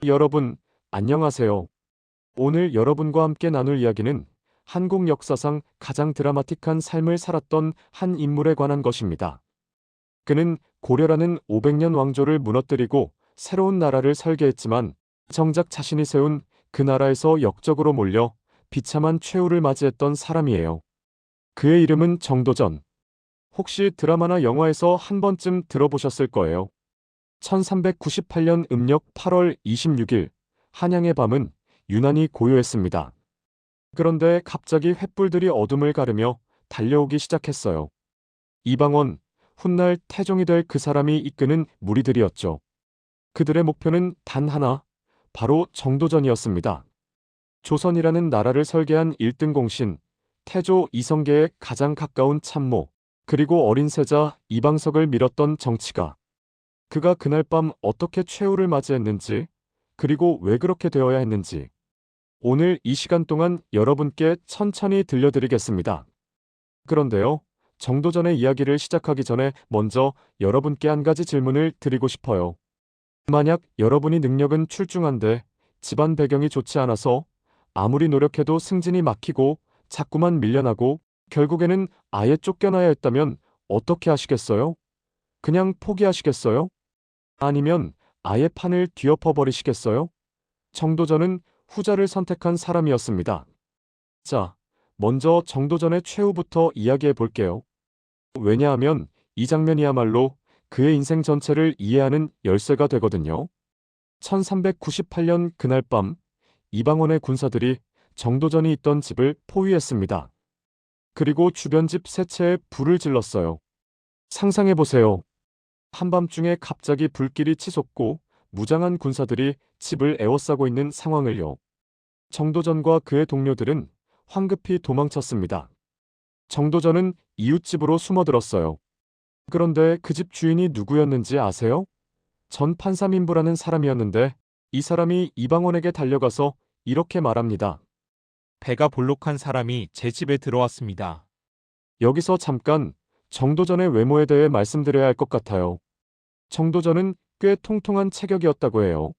여러분, 안녕하세요. 오늘 여러분과 함께 나눌 이야기는 한국 역사상 가장 드라마틱한 삶을 살았던 한 인물에 관한 것입니다. 그는 고려라는 500년 왕조를 무너뜨리고 새로운 나라를 설계했지만 정작 자신이 세운 그 나라에서 역적으로 몰려 비참한 최후를 맞이했던 사람이에요. 그의 이름은 정도전. 혹시 드라마나 영화에서 한 번쯤 들어보셨을 거예요. 1398년 음력 8월 26일, 한양의 밤은 유난히 고요했습니다. 그런데 갑자기 횃불들이 어둠을 가르며 달려오기 시작했어요. 이방원, 훗날 태종이 될 그 사람이 이끄는 무리들이었죠. 그들의 목표는 단 하나, 바로 정도전이었습니다. 조선이라는 나라를 설계한 1등 공신, 태조 이성계의 가장 가까운 참모, 그리고 어린 세자 이방석을 밀었던 정치가. 그가 그날 밤 어떻게 최후를 맞이했는지, 그리고 왜 그렇게 되어야 했는지, 오늘 이 시간 동안 여러분께 천천히 들려드리겠습니다. 그런데요, 정도전의 이야기를 시작하기 전에 먼저 여러분께 한 가지 질문을 드리고 싶어요. 만약 여러분이 능력은 출중한데 집안 배경이 좋지 않아서 아무리 노력해도 승진이 막히고 자꾸만 밀려나고 결국에는 아예 쫓겨나야 했다면 어떻게 하시겠어요? 그냥 포기하시겠어요? 아니면 아예 판을 뒤엎어버리시겠어요? 정도전은 후자를 선택한 사람이었습니다. 자, 먼저 정도전의 최후부터 이야기해 볼게요. 왜냐하면 이 장면이야말로 그의 인생 전체를 이해하는 열쇠가 되거든요. 1398년 그날 밤, 이방원의 군사들이 정도전이 있던 집을 포위했습니다. 그리고 주변 집 세 채에 불을 질렀어요. 상상해 보세요. 한밤중에 갑자기 불길이 치솟고 무장한 군사들이 집을 에워싸고 있는 상황을요. 정도전과 그의 동료들은 황급히 도망쳤습니다. 정도전은 이웃집으로 숨어들었어요. 그런데 그 집 주인이 누구였는지 아세요? 전 판사민부라는 사람이었는데 이 사람이 이방원에게 달려가서 이렇게 말합니다. 배가 볼록한 사람이 제 집에 들어왔습니다. 여기서 잠깐 정도전의 외모에 대해 말씀드려야 할 것 같아요. 정도전은 꽤 통통한 체격이었다고 해요.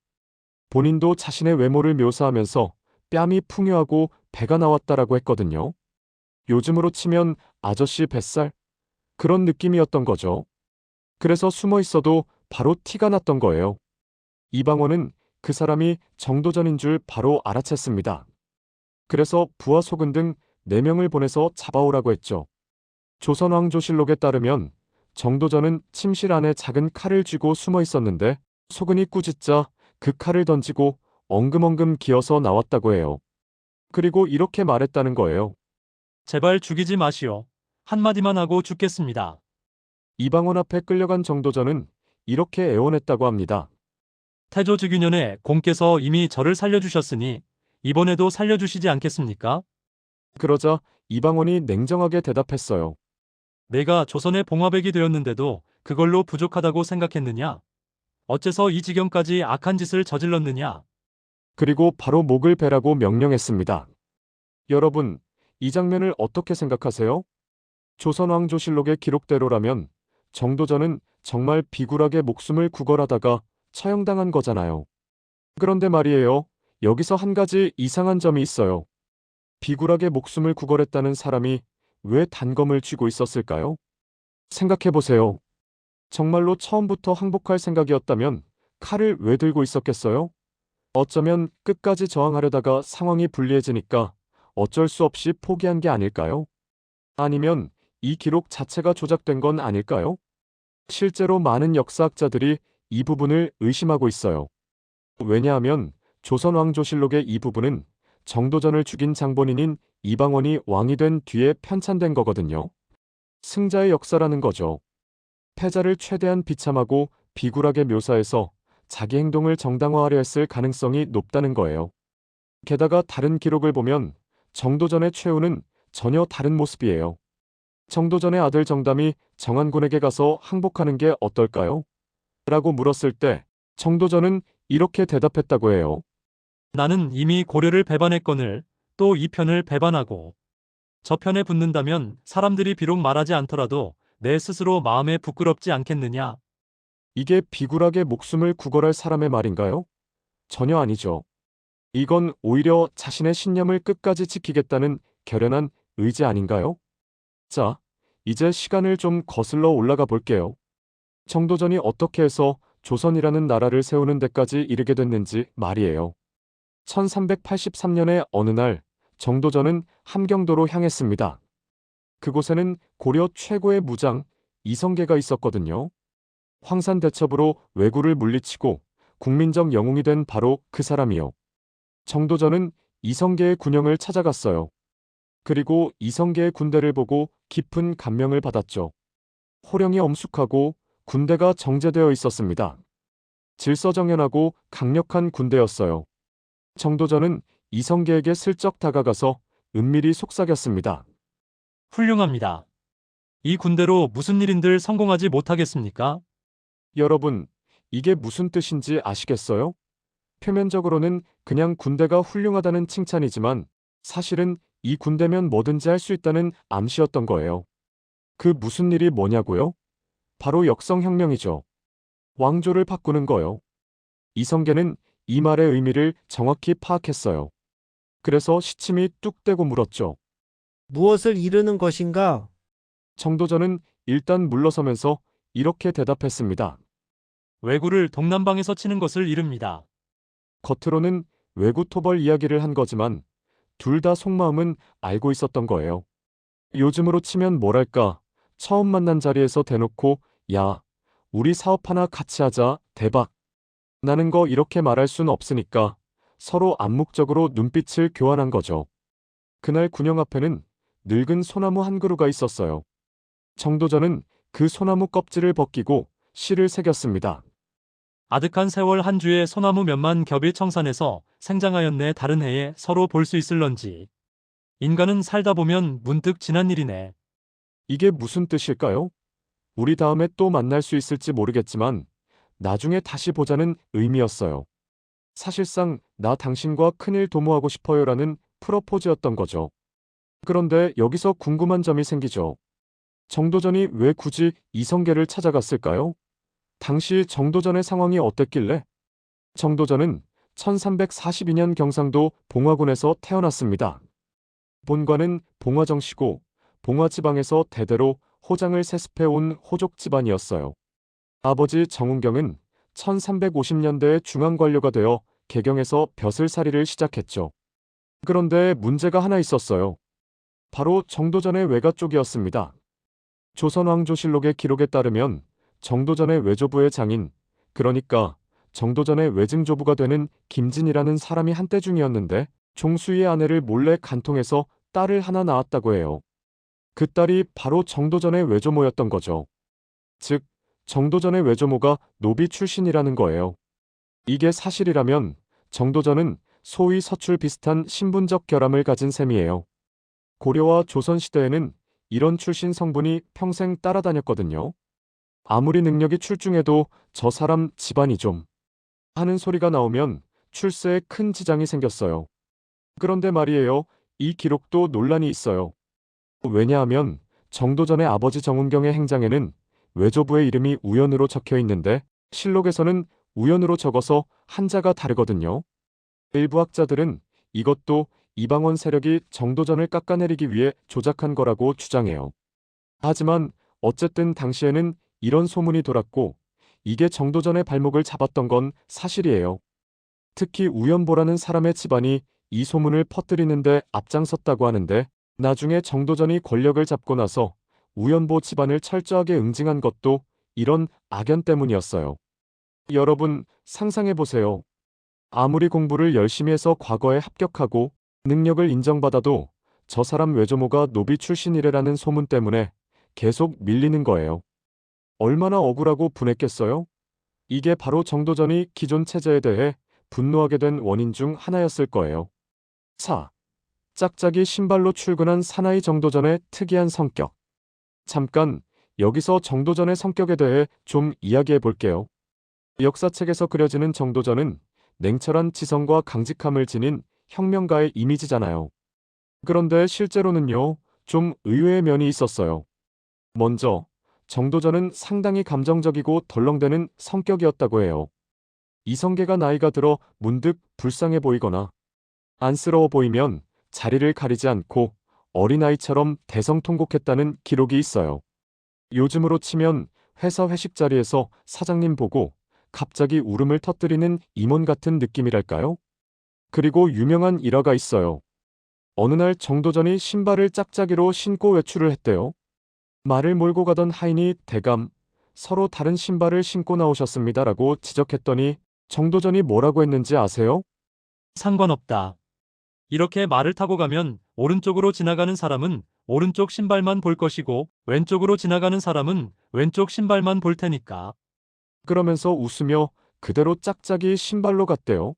본인도 자신의 외모를 묘사하면서 뺨이 풍요하고 배가 나왔다라고 했거든요. 요즘으로 치면 아저씨 뱃살? 그런 느낌이었던 거죠. 그래서 숨어 있어도 바로 티가 났던 거예요. 이방원은 그 사람이 정도전인 줄 바로 알아챘습니다. 그래서 부하 소근 등 4명을 보내서 잡아오라고 했죠. 조선왕조실록에 따르면 정도전은 침실 안에 작은 칼을 쥐고 숨어 있었는데 소근이 꾸짖자 그 칼을 던지고 엉금엉금 기어서 나왔다고 해요. 그리고 이렇게 말했다는 거예요. 제발 죽이지 마시오. 한마디만 하고 죽겠습니다. 이방원 앞에 끌려간 정도전은 이렇게 애원했다고 합니다. 태조 즉위년에 공께서 이미 저를 살려주셨으니 이번에도 살려주시지 않겠습니까? 그러자 이방원이 냉정하게 대답했어요. 내가 조선의 봉화백이 되었는데도 그걸로 부족하다고 생각했느냐? 어째서 이 지경까지 악한 짓을 저질렀느냐? 그리고 바로 목을 베라고 명령했습니다. 여러분, 이 장면을 어떻게 생각하세요? 조선왕조실록의 기록대로라면 정도전은 정말 비굴하게 목숨을 구걸하다가 처형당한 거잖아요. 그런데 말이에요. 여기서 한 가지 이상한 점이 있어요. 비굴하게 목숨을 구걸했다는 사람이 왜 단검을 쥐고 있었을까요? 생각해보세요. 정말로 처음부터 항복할 생각이었다면 칼을 왜 들고 있었겠어요? 어쩌면 끝까지 저항하려다가 상황이 불리해지니까 어쩔 수 없이 포기한 게 아닐까요? 아니면 이 기록 자체가 조작된 건 아닐까요? 실제로 많은 역사학자들이 이 부분을 의심하고 있어요. 왜냐하면 조선왕조실록의 이 부분은 정도전을 죽인 장본인인 이방원이 왕이 된 뒤에 편찬된 거거든요. 승자의 역사라는 거죠. 패자를 최대한 비참하고 비굴하게 묘사해서 자기 행동을 정당화하려 했을 가능성이 높다는 거예요. 게다가 다른 기록을 보면 정도전의 최후는 전혀 다른 모습이에요. 정도전의 아들 정담이 정한군에게 가서 항복하는 게 어떨까요? 라고 물었을 때 정도전은 이렇게 대답했다고 해요. 나는 이미 고려를 배반했거늘 또 이 편을 배반하고 저 편에 붙는다면 사람들이 비록 말하지 않더라도 내 스스로 마음에 부끄럽지 않겠느냐? 이게 비굴하게 목숨을 구걸할 사람의 말인가요? 전혀 아니죠. 이건 오히려 자신의 신념을 끝까지 지키겠다는 결연한 의지 아닌가요? 자, 이제 시간을 좀 거슬러 올라가 볼게요. 정도전이 어떻게 해서 조선이라는 나라를 세우는 데까지 이르게 됐는지 말이에요. 1383년의 어느 날, 정도전은 함경도로 향했습니다. 그곳에는 고려 최고의 무장, 이성계가 있었거든요. 황산대첩으로 왜구를 물리치고 국민적 영웅이 된 바로 그 사람이요. 정도전은 이성계의 군영을 찾아갔어요. 그리고 이성계의 군대를 보고 깊은 감명을 받았죠. 호령이 엄숙하고 군대가 정제되어 있었습니다. 질서정연하고 강력한 군대였어요. 정도전은 이성계에게 슬쩍 다가가서 은밀히 속삭였습니다. 훌륭합니다. 이 군대로 무슨 일인들 성공하지 못하겠습니까? 여러분, 이게 무슨 뜻인지 아시겠어요? 표면적으로는 그냥 군대가 훌륭하다는 칭찬이지만 사실은 이 군대면 뭐든지 할 수 있다는 암시였던 거예요. 그 무슨 일이 뭐냐고요? 바로 역성혁명이죠. 왕조를 바꾸는 거요. 이성계는 이 말의 의미를 정확히 파악했어요. 그래서 시침이 뚝 떼고 물었죠. 무엇을 이루는 것인가? 정도전은 일단 물러서면서 이렇게 대답했습니다. 왜구를 동남방에서 치는 것을 이릅니다. 겉으로는 외구 토벌 이야기를 한 거지만 둘 다 속마음은 알고 있었던 거예요. 요즘으로 치면 뭐랄까, 처음 만난 자리에서 대놓고 야, 우리 사업 하나 같이 하자, 대박. 나는 거 이렇게 말할 순 없으니까 서로 암묵적으로 눈빛을 교환한 거죠. 그날 군영 앞에는 늙은 소나무 한 그루가 있었어요. 정도전은 그 소나무 껍질을 벗기고 실을 새겼습니다. 아득한 세월 한 주에 소나무 몇만 겹이 청산해서 생장하였네. 다른 해에 서로 볼 수 있을런지. 인간은 살다 보면 문득 지난 일이네. 이게 무슨 뜻일까요? 우리 다음에 또 만날 수 있을지 모르겠지만 나중에 다시 보자는 의미였어요. 사실상 나 당신과 큰일 도모하고 싶어요라는 프러포즈였던 거죠. 그런데 여기서 궁금한 점이 생기죠. 정도전이 왜 굳이 이성계를 찾아갔을까요? 당시 정도전의 상황이 어땠길래? 정도전은 1342년 경상도 봉화군에서 태어났습니다. 본관은 봉화정씨고 봉화지방에서 대대로 호장을 세습해온 호족 집안이었어요. 아버지 정운경은 1350년대에 중앙관료가 되어 개경에서 벼슬살이를 시작했죠. 그런데 문제가 하나 있었어요. 바로 정도전의 외가 쪽이었습니다. 조선왕조실록의 기록에 따르면 정도전의 외조부의 장인, 그러니까 정도전의 외증조부가 되는 김진이라는 사람이 한때 중이었는데 종수의 아내를 몰래 간통해서 딸을 하나 낳았다고 해요. 그 딸이 바로 정도전의 외조모였던 거죠. 즉, 정도전의 외조모가 노비 출신이라는 거예요. 이게 사실이라면 정도전은 소위 서출 비슷한 신분적 결함을 가진 셈이에요. 고려와 조선시대에는 이런 출신 성분이 평생 따라다녔거든요. 아무리 능력이 출중해도 저 사람 집안이 좀 하는 소리가 나오면 출세에 큰 지장이 생겼어요. 그런데 말이에요. 이 기록도 논란이 있어요. 왜냐하면 정도전의 아버지 정운경의 행장에는 외조부의 이름이 우연으로 적혀 있는데 실록에서는 우연으로 적어서 한자가 다르거든요. 일부 학자들은 이것도 이방원 세력이 정도전을 깎아내리기 위해 조작한 거라고 주장해요. 하지만 어쨌든 당시에는 이런 소문이 돌았고 이게 정도전의 발목을 잡았던 건 사실이에요. 특히 우연보라는 사람의 집안이 이 소문을 퍼뜨리는데 앞장섰다고 하는데 나중에 정도전이 권력을 잡고 나서 우연보 집안을 철저하게 응징한 것도 이런 악연 때문이었어요. 여러분 상상해보세요. 아무리 공부를 열심히 해서 과거에 합격하고 능력을 인정받아도 저 사람 외조모가 노비 출신이래라는 소문 때문에 계속 밀리는 거예요. 얼마나 억울하고 분했겠어요? 이게 바로 정도전이 기존 체제에 대해 분노하게 된 원인 중 하나였을 거예요. 4. 짝짝이 신발로 출근한 사나이 정도전의 특이한 성격. 잠깐 여기서 정도전의 성격에 대해 좀 이야기해 볼게요. 역사책에서 그려지는 정도전은 냉철한 지성과 강직함을 지닌 혁명가의 이미지잖아요. 그런데 실제로는요, 좀 의외의 면이 있었어요. 먼저 정도전은 상당히 감정적이고 덜렁대는 성격이었다고 해요. 이성계가 나이가 들어 문득 불쌍해 보이거나 안쓰러워 보이면 자리를 가리지 않고 어린아이처럼 대성통곡했다는 기록이 있어요. 요즘으로 치면 회사 회식 자리에서 사장님 보고 갑자기 울음을 터뜨리는 임원 같은 느낌이랄까요? 그리고 유명한 일화가 있어요. 어느 날 정도전이 신발을 짝짝이로 신고 외출을 했대요. 말을 몰고 가던 하인이 대감, 서로 다른 신발을 신고 나오셨습니다라고 지적했더니 정도전이 뭐라고 했는지 아세요? 상관없다. 이렇게 말을 타고 가면 오른쪽으로 지나가는 사람은 오른쪽 신발만 볼 것이고 왼쪽으로 지나가는 사람은 왼쪽 신발만 볼 테니까. 그러면서 웃으며 그대로 짝짝이 신발로 갔대요.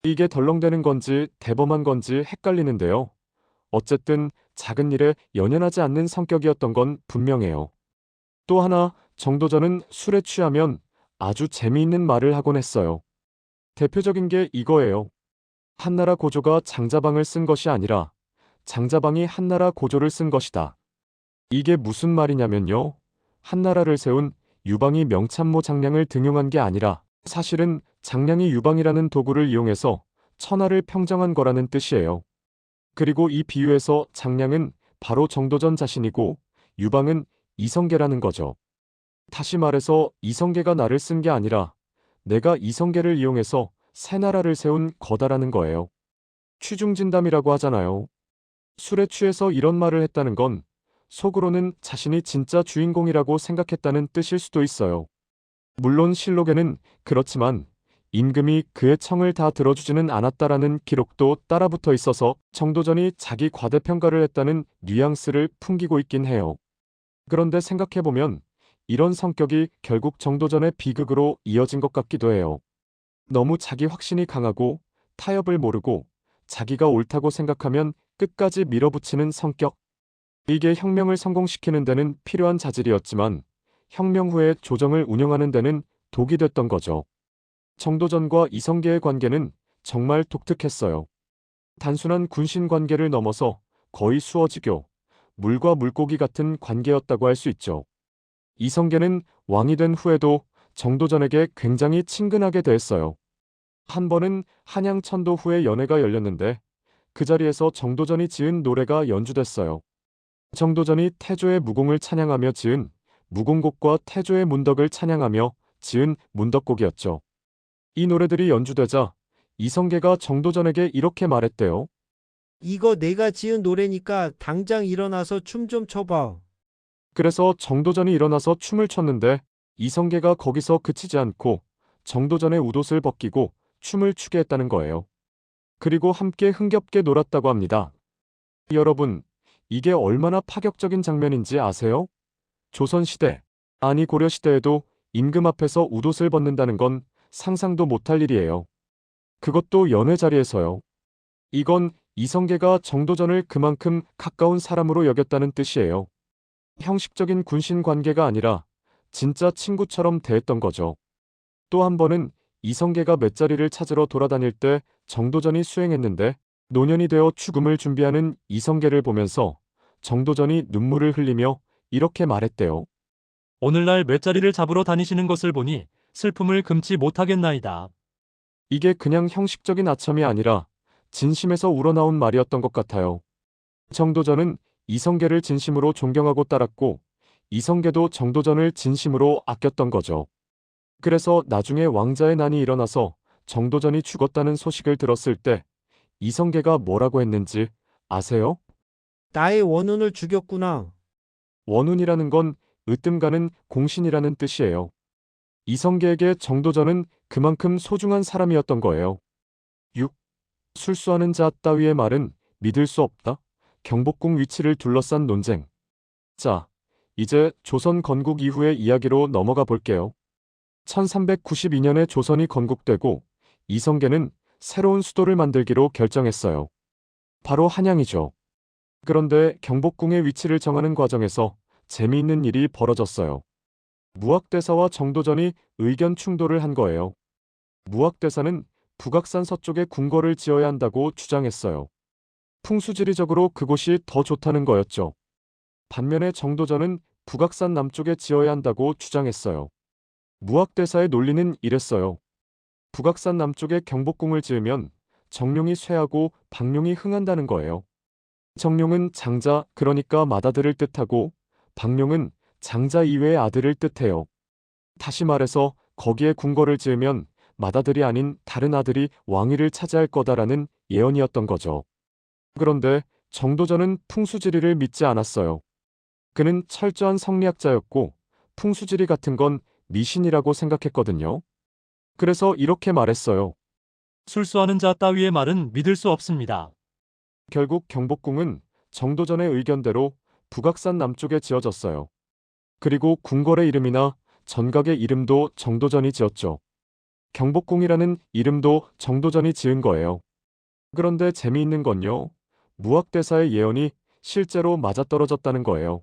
이게 덜렁대는 건지 대범한 건지 헷갈리는데요. 어쨌든 작은 일에 연연하지 않는 성격이었던 건 분명해요. 또 하나, 정도전은 술에 취하면 아주 재미있는 말을 하곤 했어요. 대표적인 게 이거예요. 한나라 고조가 장자방을 쓴 것이 아니라 장자방이 한나라 고조를 쓴 것이다. 이게 무슨 말이냐면요. 한나라를 세운 유방이 명참모 장량을 등용한 게 아니라 사실은 장량이 유방이라는 도구를 이용해서 천하를 평정한 거라는 뜻이에요. 그리고 이 비유에서 장량은 바로 정도전 자신이고 유방은 이성계라는 거죠. 다시 말해서 이성계가 나를 쓴 게 아니라 내가 이성계를 이용해서 새 나라를 세운 거다라는 거예요. 취중진담이라고 하잖아요. 술에 취해서 이런 말을 했다는 건 속으로는 자신이 진짜 주인공이라고 생각했다는 뜻일 수도 있어요. 물론 실록에는 그렇지만 임금이 그의 청을 다 들어주지는 않았다라는 기록도 따라붙어 있어서 정도전이 자기 과대평가를 했다는 뉘앙스를 풍기고 있긴 해요. 그런데 생각해보면 이런 성격이 결국 정도전의 비극으로 이어진 것 같기도 해요. 너무 자기 확신이 강하고 타협을 모르고 자기가 옳다고 생각하면 끝까지 밀어붙이는 성격. 이게 혁명을 성공시키는 데는 필요한 자질이었지만 혁명 후에 조정을 운영하는 데는 독이 됐던 거죠. 정도전과 이성계의 관계는 정말 독특했어요. 단순한 군신 관계를 넘어서 거의 수어지교, 물과 물고기 같은 관계였다고 할 수 있죠. 이성계는 왕이 된 후에도 정도전에게 굉장히 친근하게 대했어요. 한 번은 한양 천도 후에 연회가 열렸는데 그 자리에서 정도전이 지은 노래가 연주됐어요. 정도전이 태조의 무공을 찬양하며 지은 무공곡과 태조의 문덕을 찬양하며 지은 문덕곡이었죠. 이 노래들이 연주되자 이성계가 정도전에게 이렇게 말했대요. 이거 내가 지은 노래니까 당장 일어나서 춤 좀 춰봐. 그래서 정도전이 일어나서 춤을 췄는데 이성계가 거기서 그치지 않고 정도전의 웃옷을 벗기고 춤을 추게 했다는 거예요. 그리고 함께 흥겹게 놀았다고 합니다. 여러분, 이게 얼마나 파격적인 장면인지 아세요? 조선시대, 아니 고려시대에도 임금 앞에서 웃옷을 벗는다는 건 상상도 못할 일이에요. 그것도 연회 자리에서요. 이건 이성계가 정도전을 그만큼 가까운 사람으로 여겼다는 뜻이에요. 형식적인 군신 관계가 아니라 진짜 친구처럼 대했던 거죠. 또 한 번은 이성계가 맷자리를 찾으러 돌아다닐 때 정도전이 수행했는데 노년이 되어 죽음을 준비하는 이성계를 보면서 정도전이 눈물을 흘리며 이렇게 말했대요. 오늘날 맷자리를 잡으러 다니시는 것을 보니 슬픔을 금치 못하겠나이다. 이게 그냥 형식적인 아첨이 아니라 진심에서 우러나온 말이었던 것 같아요. 정도전은 이성계를 진심으로 존경하고 따랐고 이성계도 정도전을 진심으로 아꼈던 거죠. 그래서 나중에 왕자의 난이 일어나서 정도전이 죽었다는 소식을 들었을 때 이성계가 뭐라고 했는지 아세요? 나의 원혼을 죽였구나. 원운이라는 건 으뜸가는 공신이라는 뜻이에요. 이성계에게 정도전은 그만큼 소중한 사람이었던 거예요. 6. 술수하는 자 따위의 말은 믿을 수 없다. 경복궁 위치를 둘러싼 논쟁. 자, 이제 조선 건국 이후의 이야기로 넘어가 볼게요. 1392년에 조선이 건국되고 이성계는 새로운 수도를 만들기로 결정했어요. 바로 한양이죠. 그런데 경복궁의 위치를 정하는 과정에서 재미있는 일이 벌어졌어요. 무학대사와 정도전이 의견 충돌을 한 거예요. 무학대사는 북악산 서쪽에 궁궐을 지어야 한다고 주장했어요. 풍수지리적으로 그곳이 더 좋다는 거였죠. 반면에 정도전은 북악산 남쪽에 지어야 한다고 주장했어요. 무학대사의 논리는 이랬어요. 북악산 남쪽에 경복궁을 지으면 정룡이 쇠하고 박룡이 흥한다는 거예요. 정룡은 장자, 그러니까 맏아들을 뜻하고 박룡은 장자 이외의 아들을 뜻해요. 다시 말해서 거기에 궁궐을 지으면 맏아들이 아닌 다른 아들이 왕위를 차지할 거다라는 예언이었던 거죠. 그런데 정도전은 풍수지리를 믿지 않았어요. 그는 철저한 성리학자였고 풍수지리 같은 건 미신이라고 생각했거든요. 그래서 이렇게 말했어요. 술수하는 자 따위의 말은 믿을 수 없습니다. 결국 경복궁은 정도전의 의견대로 북악산 남쪽에 지어졌어요. 그리고 궁궐의 이름이나 전각의 이름도 정도전이 지었죠. 경복궁이라는 이름도 정도전이 지은 거예요. 그런데 재미있는 건요. 무학대사의 예언이 실제로 맞아떨어졌다는 거예요.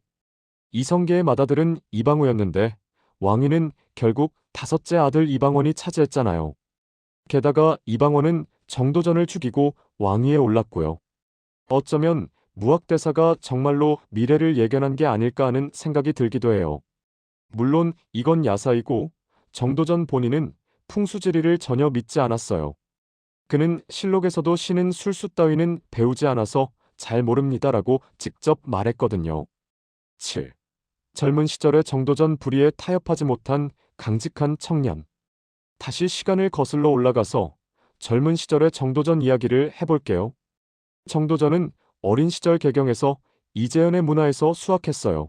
이성계의 맏아들은 이방우였는데 왕위는 결국 다섯째 아들 이방원이 차지했잖아요. 게다가 이방원은 정도전을 죽이고 왕위에 올랐고요. 어쩌면 무학대사가 정말로 미래를 예견한 게 아닐까 하는 생각이 들기도 해요. 물론 이건 야사이고 정도전 본인은 풍수지리를 전혀 믿지 않았어요. 그는 실록에서도 신은 술수 따위는 배우지 않아서 잘 모릅니다라고 직접 말했거든요. 7. 젊은 시절의 정도전 불의에 타협하지 못한 강직한 청년. 다시 시간을 거슬러 올라가서 젊은 시절의 정도전 이야기를 해볼게요. 정도전은 어린 시절 개경에서 이재현의 문화에서 수학했어요.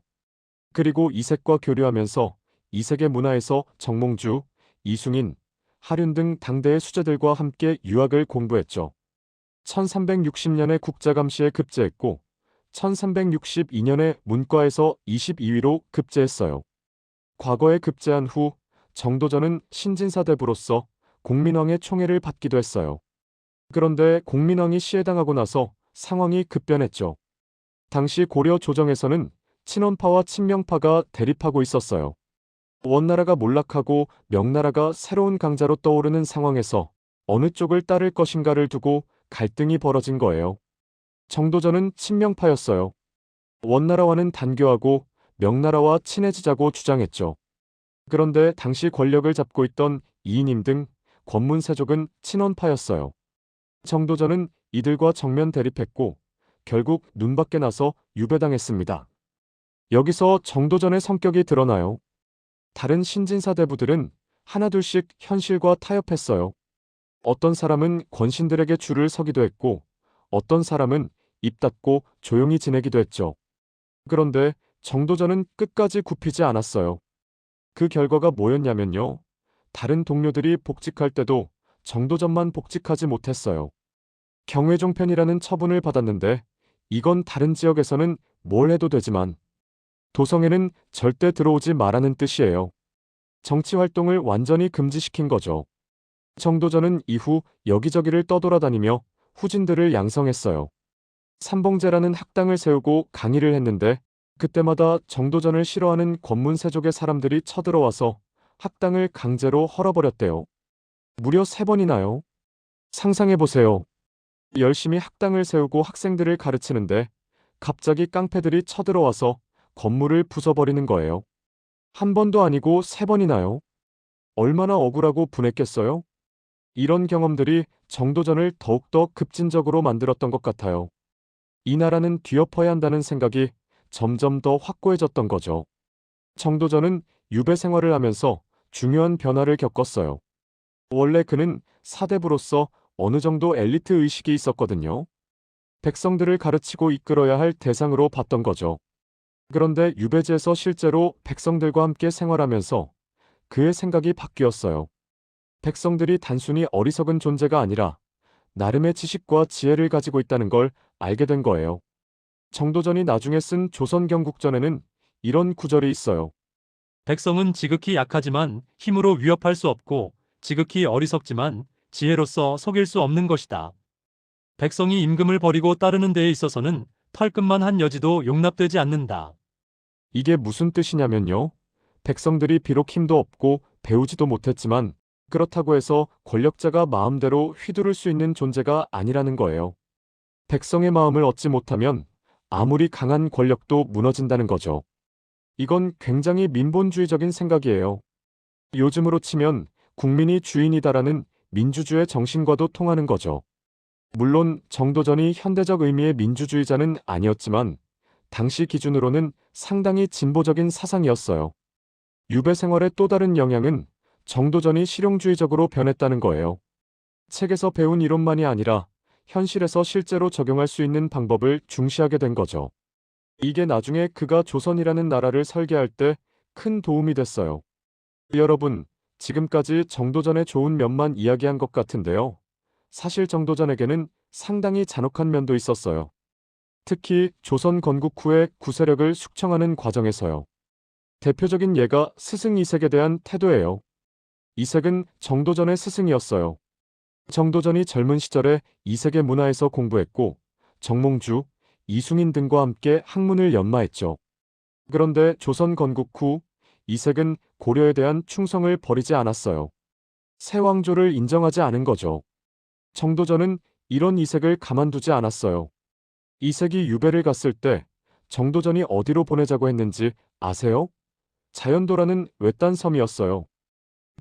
그리고 이색과 교류하면서 이색의 문화에서 정몽주, 이숭인, 하륜 등 당대의 수재들과 함께 유학을 공부했죠. 1360년에 국자감시에 급제했고 1362년에 문과에서 22위로 급제했어요. 과거에 급제한 후 정도전은 신진사대부로서 공민왕의 총애를 받기도 했어요. 그런데 공민왕이 시해당하고 나서 상황이 급변했죠. 당시 고려 조정에서는 친원파와 친명파가 대립하고 있었어요. 원나라가 몰락하고 명나라가 새로운 강자로 떠오르는 상황에서 어느 쪽을 따를 것인가를 두고 갈등이 벌어진 거예요. 정도전은 친명파였어요. 원나라와는 단교하고 명나라와 친해지자고 주장했죠. 그런데 당시 권력을 잡고 있던 이인임 등 권문세족은 친원파였어요. 정도전은 이들과 정면 대립했고 결국 눈밖에 나서 유배당했습니다. 여기서 정도전의 성격이 드러나요. 다른 신진사대부들은 하나둘씩 현실과 타협했어요. 어떤 사람은 권신들에게 줄을 서기도 했고 어떤 사람은 입 닫고 조용히 지내기도 했죠. 그런데 정도전은 끝까지 굽히지 않았어요. 그 결과가 뭐였냐면요. 다른 동료들이 복직할 때도 정도전만 복직하지 못했어요. 경외종편이라는 처분을 받았는데 이건 다른 지역에서는 뭘 해도 되지만 도성에는 절대 들어오지 말라는 뜻이에요. 정치 활동을 완전히 금지시킨 거죠. 정도전은 이후 여기저기를 떠돌아다니며 후진들을 양성했어요. 삼봉제라는 학당을 세우고 강의를 했는데 그때마다 정도전을 싫어하는 권문세족의 사람들이 쳐들어와서 학당을 강제로 헐어버렸대요. 무려 3번이나요. 상상해보세요. 열심히 학당을 세우고 학생들을 가르치는데 갑자기 깡패들이 쳐들어와서 건물을 부숴버리는 거예요. 한 번도 아니고 3번이나요. 얼마나 억울하고 분했겠어요? 이런 경험들이 정도전을 더욱더 급진적으로 만들었던 것 같아요. 이 나라는 뒤엎어야 한다는 생각이 점점 더 확고해졌던 거죠. 정도전은 유배 생활을 하면서 중요한 변화를 겪었어요. 원래 그는 사대부로서 어느 정도 엘리트 의식이 있었거든요. 백성들을 가르치고 이끌어야 할 대상으로 봤던 거죠. 그런데 유배지에서 실제로 백성들과 함께 생활하면서 그의 생각이 바뀌었어요. 백성들이 단순히 어리석은 존재가 아니라 나름의 지식과 지혜를 가지고 있다는 걸 알게 된 거예요. 정도전이 나중에 쓴 조선경국전에는 이런 구절이 있어요. 백성은 지극히 약하지만 힘으로 위협할 수 없고 지극히 어리석지만 지혜로서 속일 수 없는 것이다. 백성이 임금을 버리고 따르는 데에 있어서는 털끝만 한 여지도 용납되지 않는다. 이게 무슨 뜻이냐면요. 백성들이 비록 힘도 없고 배우지도 못했지만 그렇다고 해서 권력자가 마음대로 휘두를 수 있는 존재가 아니라는 거예요. 백성의 마음을 얻지 못하면 아무리 강한 권력도 무너진다는 거죠. 이건 굉장히 민본주의적인 생각이에요. 요즘으로 치면 국민이 주인이다라는 민주주의 정신과도 통하는 거죠. 물론 정도전이 현대적 의미의 민주주의자는 아니었지만 당시 기준으로는 상당히 진보적인 사상이었어요. 유배 생활의 또 다른 영향은 정도전이 실용주의적으로 변했다는 거예요. 책에서 배운 이론만이 아니라 현실에서 실제로 적용할 수 있는 방법을 중시하게 된 거죠. 이게 나중에 그가 조선이라는 나라를 설계할 때 큰 도움이 됐어요. 여러분, 지금까지 정도전의 좋은 면만 이야기한 것 같은데요. 사실 정도전에게는 상당히 잔혹한 면도 있었어요. 특히 조선 건국 후에 구세력을 숙청하는 과정에서요. 대표적인 예가 스승 이색에 대한 태도예요. 이색은 정도전의 스승이었어요. 정도전이 젊은 시절에 이색의 문화에서 공부했고 정몽주, 이숭인 등과 함께 학문을 연마했죠. 그런데 조선 건국 후 이색은 고려에 대한 충성을 버리지 않았어요. 새 왕조를 인정하지 않은 거죠. 정도전은 이런 이색을 가만두지 않았어요. 이색이 유배를 갔을 때 정도전이 어디로 보내자고 했는지 아세요? 자연도라는 외딴 섬이었어요.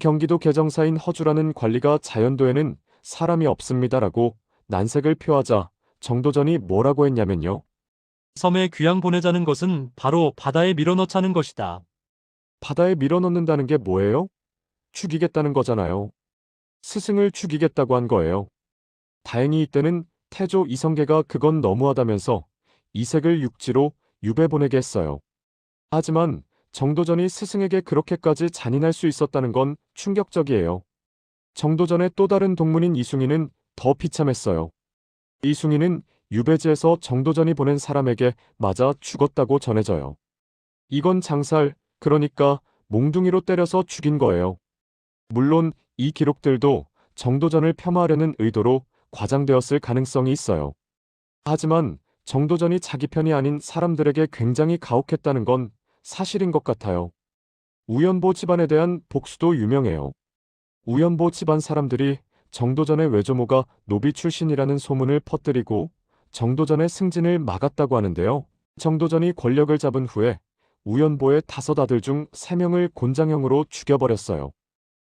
경기도 개정사인 허주라는 관리가 자연도에는 사람이 없습니다라고 난색을 표하자 정도전이 뭐라고 했냐면요. 섬에 귀양 보내자는 것은 바로 바다에 밀어넣자는 것이다. 바다에 밀어넣는다는 게 뭐예요? 죽이겠다는 거잖아요. 스승을 죽이겠다고 한 거예요. 다행히 이때는 태조 이성계가 그건 너무하다면서 이색을 육지로 유배 보내게 했어요. 하지만 정도전이 스승에게 그렇게까지 잔인할 수 있었다는 건 충격적이에요. 정도전의 또 다른 동문인 이숭이는 더 비참했어요. 이숭이는 유배지에서 정도전이 보낸 사람에게 맞아 죽었다고 전해져요. 이건 장살, 그러니까 몽둥이로 때려서 죽인 거예요. 물론 이 기록들도 정도전을 폄하하려는 의도로 과장되었을 가능성이 있어요. 하지만 정도전이 자기 편이 아닌 사람들에게 굉장히 가혹했다는 건 사실인 것 같아요. 우연보 집안에 대한 복수도 유명해요. 우연보 집안 사람들이 정도전의 외조모가 노비 출신이라는 소문을 퍼뜨리고 정도전의 승진을 막았다고 하는데요. 정도전이 권력을 잡은 후에 우연보의 5 아들 중 3명을 곤장형으로 죽여버렸어요.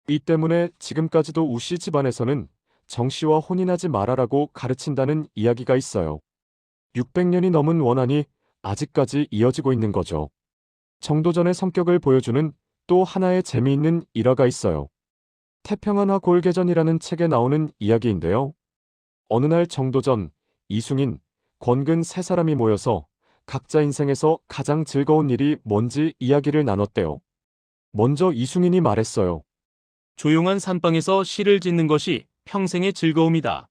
이 때문에 지금까지도 우씨 집안에서는 정씨와 혼인하지 말아라고 가르친다는 이야기가 있어요. 600년이 넘은 원한이 아직까지 이어지고 있는 거죠. 정도전의 성격을 보여주는 또 하나의 재미있는 일화가 있어요. 태평한화 골개전이라는 책에 나오는 이야기인데요. 어느 날 정도전, 이숭인, 권근 3사람이 모여서 각자 인생에서 가장 즐거운 일이 뭔지 이야기를 나눴대요. 먼저 이숭인이 말했어요. 조용한 산방에서 시를 짓는 것이 평생의 즐거움이다.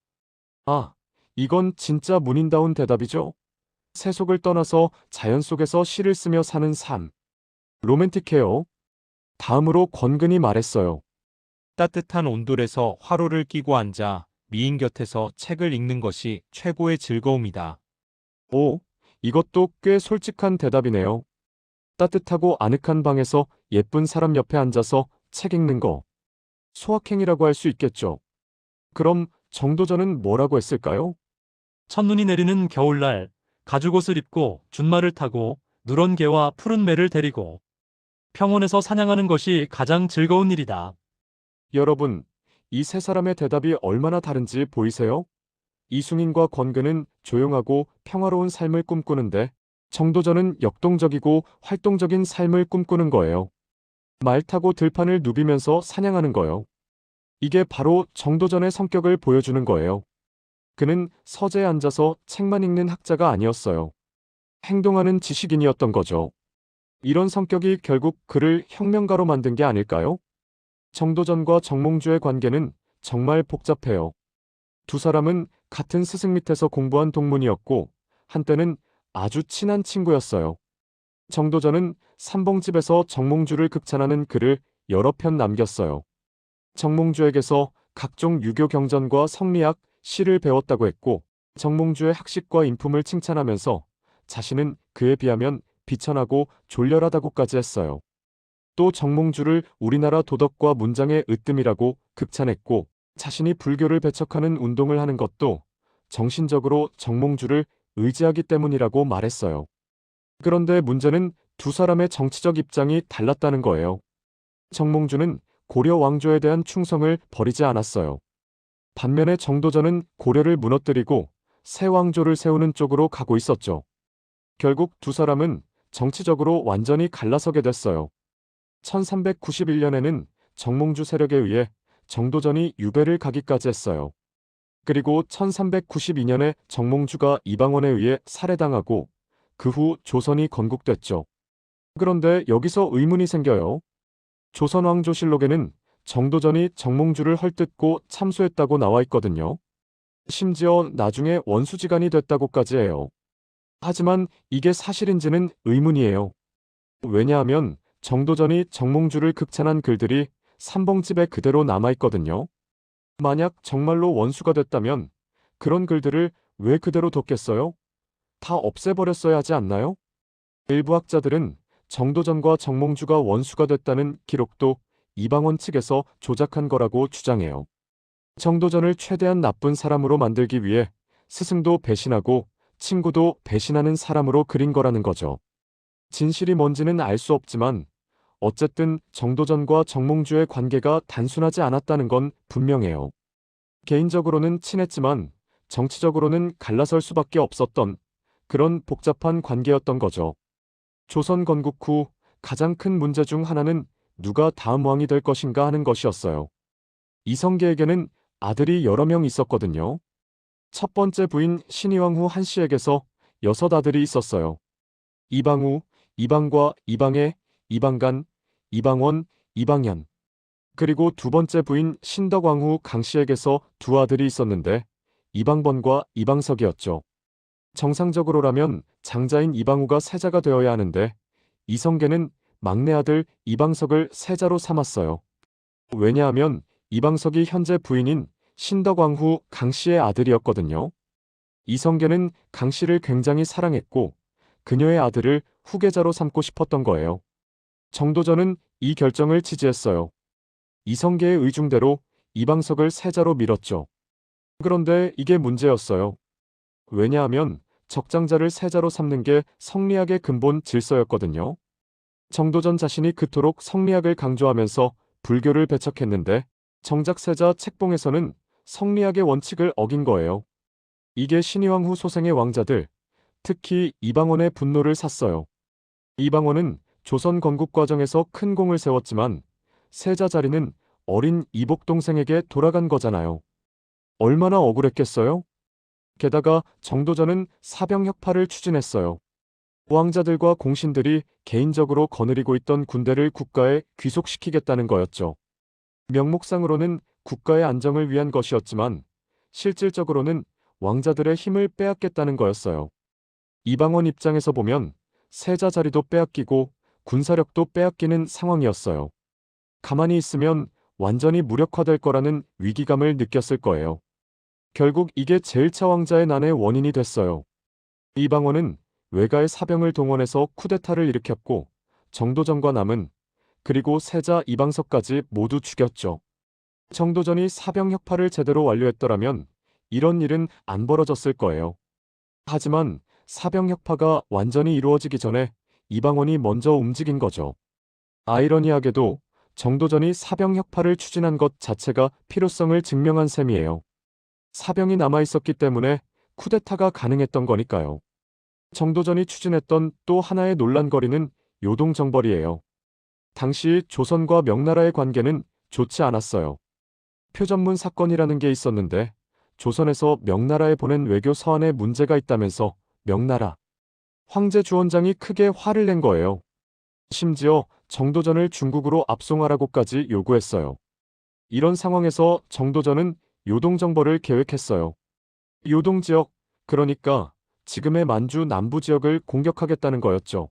아, 이건 진짜 문인다운 대답이죠. 세속을 떠나서 자연 속에서 시를 쓰며 사는 삶. 로맨틱해요. 다음으로 권근이 말했어요. 따뜻한 온돌에서 화로를 끼고 앉아 미인 곁에서 책을 읽는 것이 최고의 즐거움이다. 오, 이것도 꽤 솔직한 대답이네요. 따뜻하고 아늑한 방에서 예쁜 사람 옆에 앉아서 책 읽는 거. 소확행이라고 할 수 있겠죠. 그럼 정도전은 뭐라고 했을까요? 첫눈이 내리는 겨울날 가죽옷을 입고 준말을 타고 누런 개와 푸른 매를 데리고 평원에서 사냥하는 것이 가장 즐거운 일이다. 여러분, 이 3사람의 대답이 얼마나 다른지 보이세요? 이숭인과 권근은 조용하고 평화로운 삶을 꿈꾸는데 정도전은 역동적이고 활동적인 삶을 꿈꾸는 거예요. 말 타고 들판을 누비면서 사냥하는 거요. 이게 바로 정도전의 성격을 보여주는 거예요. 그는 서재에 앉아서 책만 읽는 학자가 아니었어요. 행동하는 지식인이었던 거죠. 이런 성격이 결국 그를 혁명가로 만든 게 아닐까요? 정도전과 정몽주의 관계는 정말 복잡해요. 2사람은 같은 스승 밑에서 공부한 동문이었고 한때는 아주 친한 친구였어요. 정도전은 삼봉집에서 정몽주를 극찬하는 글을 여러 편 남겼어요. 정몽주에게서 각종 유교 경전과 성리학, 시를 배웠다고 했고 정몽주의 학식과 인품을 칭찬하면서 자신은 그에 비하면 비천하고 졸렬하다고까지 했어요. 또 정몽주를 우리나라 도덕과 문장의 으뜸이라고 극찬했고 자신이 불교를 배척하는 운동을 하는 것도 정신적으로 정몽주를 의지하기 때문이라고 말했어요. 그런데 문제는 2사람의 정치적 입장이 달랐다는 거예요. 정몽주는 고려 왕조에 대한 충성을 버리지 않았어요. 반면에 정도전은 고려를 무너뜨리고 새 왕조를 세우는 쪽으로 가고 있었죠. 결국 두 사람은 정치적으로 완전히 갈라서게 됐어요. 1391년에는 정몽주 세력에 의해 정도전이 유배를 가기까지 했어요. 그리고 1392년에 정몽주가 이방원에 의해 살해당하고 그 후 조선이 건국됐죠. 그런데 여기서 의문이 생겨요. 조선왕조실록에는 정도전이 정몽주를 헐뜯고 참수했다고 나와 있거든요. 심지어 나중에 원수지간이 됐다고까지 해요. 하지만 이게 사실인지는 의문이에요. 왜냐하면 정도전이 정몽주를 극찬한 글들이 삼봉집에 그대로 남아있거든요. 만약 정말로 원수가 됐다면 그런 글들을 왜 그대로 뒀겠어요? 다 없애버렸어야 하지 않나요? 일부 학자들은 정도전과 정몽주가 원수가 됐다는 기록도 이방원 측에서 조작한 거라고 주장해요. 정도전을 최대한 나쁜 사람으로 만들기 위해 스승도 배신하고 친구도 배신하는 사람으로 그린 거라는 거죠. 진실이 뭔지는 알 수 없지만 어쨌든 정도전과 정몽주의 관계가 단순하지 않았다는 건 분명해요. 개인적으로는 친했지만 정치적으로는 갈라설 수밖에 없었던 그런 복잡한 관계였던 거죠. 조선 건국 후 가장 큰 문제 중 하나는 누가 다음 왕이 될 것인가 하는 것이었어요. 이성계에게는 아들이 여러 명 있었거든요. 첫 번째 부인 신의왕후 한씨에게서 6 아들이 있었어요. 이방우, 이방과, 이방애, 이방간, 이방원, 이방현. 그리고 두 번째 부인 신덕왕후 강씨에게서 2 아들이 있었는데 이방번과 이방석이었죠. 정상적으로라면 장자인 이방우가 세자가 되어야 하는데 이성계는 막내 아들 이방석을 세자로 삼았어요. 왜냐하면 이방석이 현재 부인인 신덕왕후 강씨의 아들이었거든요. 이성계는 강씨를 굉장히 사랑했고 그녀의 아들을 후계자로 삼고 싶었던 거예요. 정도전은 이 결정을 지지했어요. 이성계의 의중대로 이방석을 세자로 밀었죠. 그런데 이게 문제였어요. 왜냐하면 적장자를 세자로 삼는 게 성리학의 근본 질서였거든요. 정도전 자신이 그토록 성리학을 강조하면서 불교를 배척했는데 정작 세자 책봉에서는 성리학의 원칙을 어긴 거예요. 이게 신의왕후 소생의 왕자들, 특히 이방원의 분노를 샀어요. 이방원은 조선 건국 과정에서 큰 공을 세웠지만 세자 자리는 어린 이복 동생에게 돌아간 거잖아요. 얼마나 억울했겠어요? 게다가 정도전은 사병혁파를 추진했어요. 왕자들과 공신들이 개인적으로 거느리고 있던 군대를 국가에 귀속시키겠다는 거였죠. 명목상으로는 국가의 안정을 위한 것이었지만 실질적으로는 왕자들의 힘을 빼앗겠다는 거였어요. 이방원 입장에서 보면 세자 자리도 빼앗기고 군사력도 빼앗기는 상황이었어요. 가만히 있으면 완전히 무력화될 거라는 위기감을 느꼈을 거예요. 결국 이게 제1차 왕자의 난의 원인이 됐어요. 이방원은 외가의 사병을 동원해서 쿠데타를 일으켰고 정도전과 남은 그리고 세자 이방석까지 모두 죽였죠. 정도전이 사병혁파를 제대로 완료했더라면 이런 일은 안 벌어졌을 거예요. 하지만 사병혁파가 완전히 이루어지기 전에 이방원이 먼저 움직인 거죠. 아이러니하게도 정도전이 사병혁파를 추진한 것 자체가 필요성을 증명한 셈이에요. 사병이 남아있었기 때문에 쿠데타가 가능했던 거니까요. 정도전이 추진했던 또 하나의 논란거리는 요동정벌이에요. 당시 조선과 명나라의 관계는 좋지 않았어요. 표전문 사건이라는 게 있었는데 조선에서 명나라에 보낸 외교 서한에 문제가 있다면서 명나라 황제 주원장이 크게 화를 낸 거예요. 심지어 정도전을 중국으로 압송하라고까지 요구했어요. 이런 상황에서 정도전은 요동정벌을 계획했어요. 요동지역, 그러니까 지금의 만주 남부 지역을 공격하겠다는 거였죠.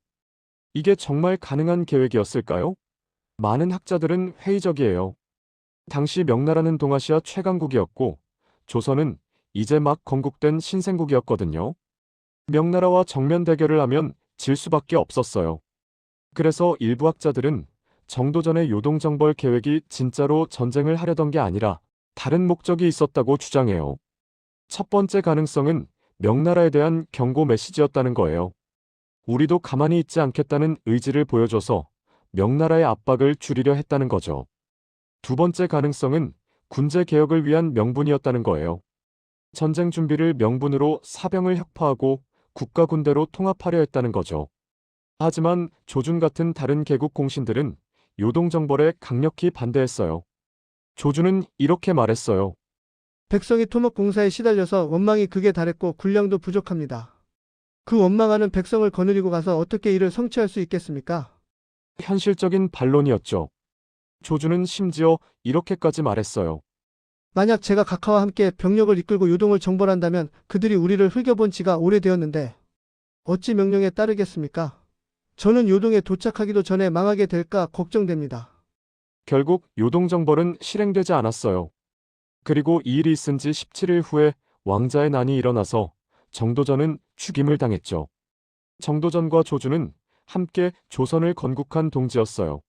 이게 정말 가능한 계획이었을까요? 많은 학자들은 회의적이에요. 당시 명나라는 동아시아 최강국이었고 조선은 이제 막 건국된 신생국이었거든요. 명나라와 정면 대결을 하면 질 수밖에 없었어요. 그래서 일부 학자들은 정도전의 요동정벌 계획이 진짜로 전쟁을 하려던 게 아니라 다른 목적이 있었다고 주장해요. 첫 번째 가능성은 명나라에 대한 경고 메시지였다는 거예요. 우리도 가만히 있지 않겠다는 의지를 보여줘서 명나라의 압박을 줄이려 했다는 거죠. 두 번째 가능성은 군제 개혁을 위한 명분이었다는 거예요. 전쟁 준비를 명분으로 사병을 혁파하고 국가 군대로 통합하려 했다는 거죠. 하지만 조준 같은 다른 개국 공신들은 요동정벌에 강력히 반대했어요. 조준은 이렇게 말했어요. 백성이 토목공사에 시달려서 원망이 극에 달했고 군량도 부족합니다. 그 원망하는 백성을 거느리고 가서 어떻게 이를 성취할 수 있겠습니까? 현실적인 반론이었죠. 조준은 심지어 이렇게까지 말했어요. 만약 제가 각하와 함께 병력을 이끌고 요동을 정벌한다면 그들이 우리를 흘겨본 지가 오래되었는데 어찌 명령에 따르겠습니까? 저는 요동에 도착하기도 전에 망하게 될까 걱정됩니다. 결국 요동정벌은 실행되지 않았어요. 그리고 이 일이 있은 지 17일 후에 왕자의 난이 일어나서 정도전은 죽임을 당했죠. 정도전과 조준은 함께 조선을 건국한 동지였어요.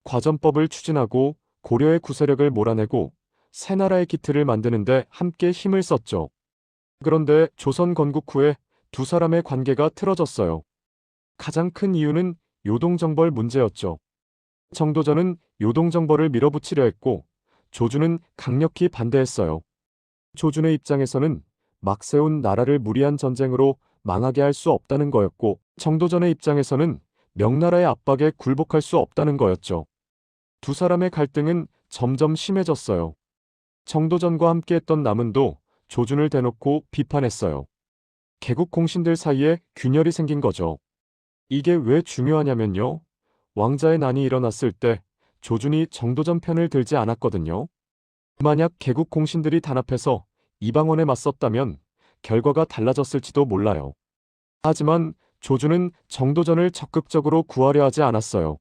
과전법을 추진하고 고려의 구세력을 몰아내고 새 나라의 기틀을 만드는데 함께 힘을 썼죠. 그런데 조선 건국 후에 두 사람의 관계가 틀어졌어요. 가장 큰 이유는 요동정벌 문제였죠. 정도전은 요동정벌을 밀어붙이려 했고 조준은 강력히 반대했어요. 조준의 입장에서는 막 세운 나라를 무리한 전쟁으로 망하게 할 수 없다는 거였고 정도전의 입장에서는 명나라의 압박에 굴복할 수 없다는 거였죠. 두 사람의 갈등은 점점 심해졌어요. 정도전과 함께했던 남은도 조준을 대놓고 비판했어요. 개국 공신들 사이에 균열이 생긴 거죠. 이게 왜 중요하냐면요. 왕자의 난이 일어났을 때 조준이 정도전 편을 들지 않았거든요. 만약 개국 공신들이 단합해서 이방원에 맞섰다면 결과가 달라졌을지도 몰라요. 하지만 조준은 정도전을 적극적으로 구하려 하지 않았어요.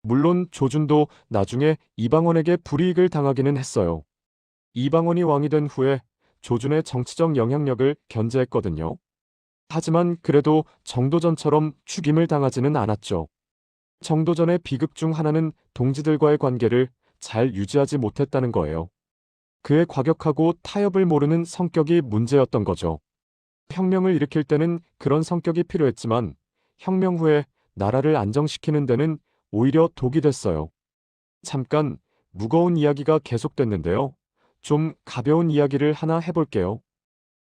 물론 조준도 나중에 이방원에게 불이익을 당하기는 했어요. 이방원이 왕이 된 후에 조준의 정치적 영향력을 견제했거든요. 하지만 그래도 정도전처럼 죽임을 당하지는 않았죠. 정도전의 비극 중 하나는 동지들과의 관계를 잘 유지하지 못했다는 거예요. 그의 과격하고 타협을 모르는 성격이 문제였던 거죠. 혁명을 일으킬 때는 그런 성격이 필요했지만 혁명 후에 나라를 안정시키는 데는 오히려 독이 됐어요. 잠깐 무거운 이야기가 계속됐는데요. 좀 가벼운 이야기를 하나 해볼게요.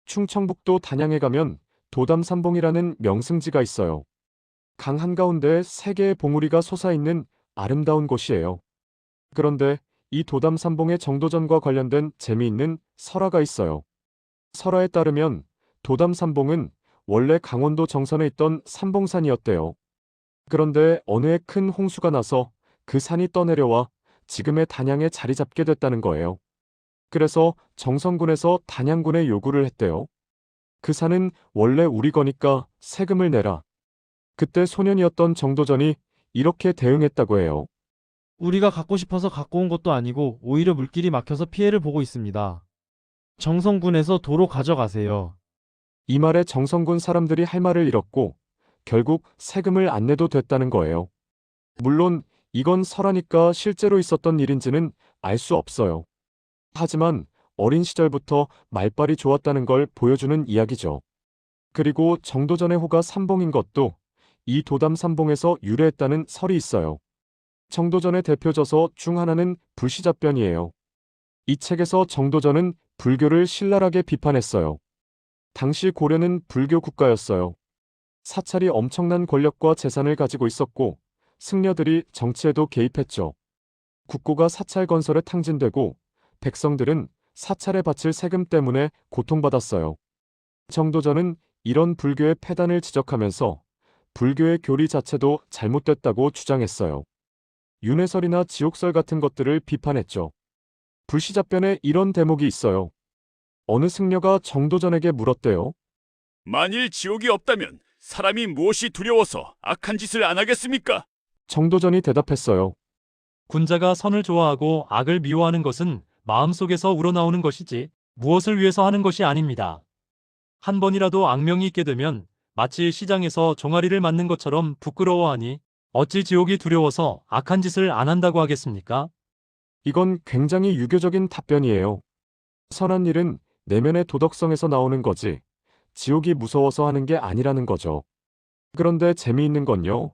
충청북도 단양에 가면 도담산봉이라는 명승지가 있어요. 강 한가운데에 세 개의 봉우리가 솟아있는 아름다운 곳이에요. 그런데 이 도담산봉의 정도전과 관련된 재미있는 설화가 있어요. 설화에 따르면 도담산봉은 원래 강원도 정선에 있던 산봉산이었대요. 그런데 어느 해 큰 홍수가 나서 그 산이 떠내려와 지금의 단양에 자리 잡게 됐다는 거예요. 그래서 정선군에서 단양군에 요구를 했대요. 그 산은 원래 우리 거니까 세금을 내라. 그때 소년이었던 정도전이 이렇게 대응했다고 해요. 우리가 갖고 싶어서 갖고 온 것도 아니고 오히려 물길이 막혀서 피해를 보고 있습니다. 정성군에서 도로 가져가세요. 이 말에 정선군 사람들이 할 말을 잃었고 결국 세금을 안 내도 됐다는 거예요. 물론 이건 설하니까 실제로 있었던 일인지는 알 수 없어요. 하지만 어린 시절부터 말빨이 좋았다는 걸 보여주는 이야기죠. 그리고 정도전의 호가 삼봉인 것도 이 도담 삼봉에서 유래했다는 설이 있어요. 정도전의 대표 저서 중 하나는 불시잡변이에요. 이 책에서 정도전은 불교를 신랄하게 비판했어요. 당시 고려는 불교 국가였어요. 사찰이 엄청난 권력과 재산을 가지고 있었고 승려들이 정치에도 개입했죠. 국고가 사찰 건설에 탕진되고 백성들은 사찰에 바칠 세금 때문에 고통받았어요. 정도전은 이런 불교의 폐단을 지적하면서 불교의 교리 자체도 잘못됐다고 주장했어요. 윤회설이나 지옥설 같은 것들을 비판했죠. 불시잡변에 이런 대목이 있어요. 어느 승려가 정도전에게 물었대요. 만일 지옥이 없다면 사람이 무엇이 두려워서 악한 짓을 안 하겠습니까? 정도전이 대답했어요. 군자가 선을 좋아하고 악을 미워하는 것은 마음속에서 우러나오는 것이지 무엇을 위해서 하는 것이 아닙니다. 한 번이라도 악명이 있게 되면 마치 시장에서 종아리를 맞는 것처럼 부끄러워하니 어찌 지옥이 두려워서 악한 짓을 안 한다고 하겠습니까? 이건 굉장히 유교적인 답변이에요. 선한 일은 내면의 도덕성에서 나오는 거지 지옥이 무서워서 하는 게 아니라는 거죠. 그런데 재미있는 건요.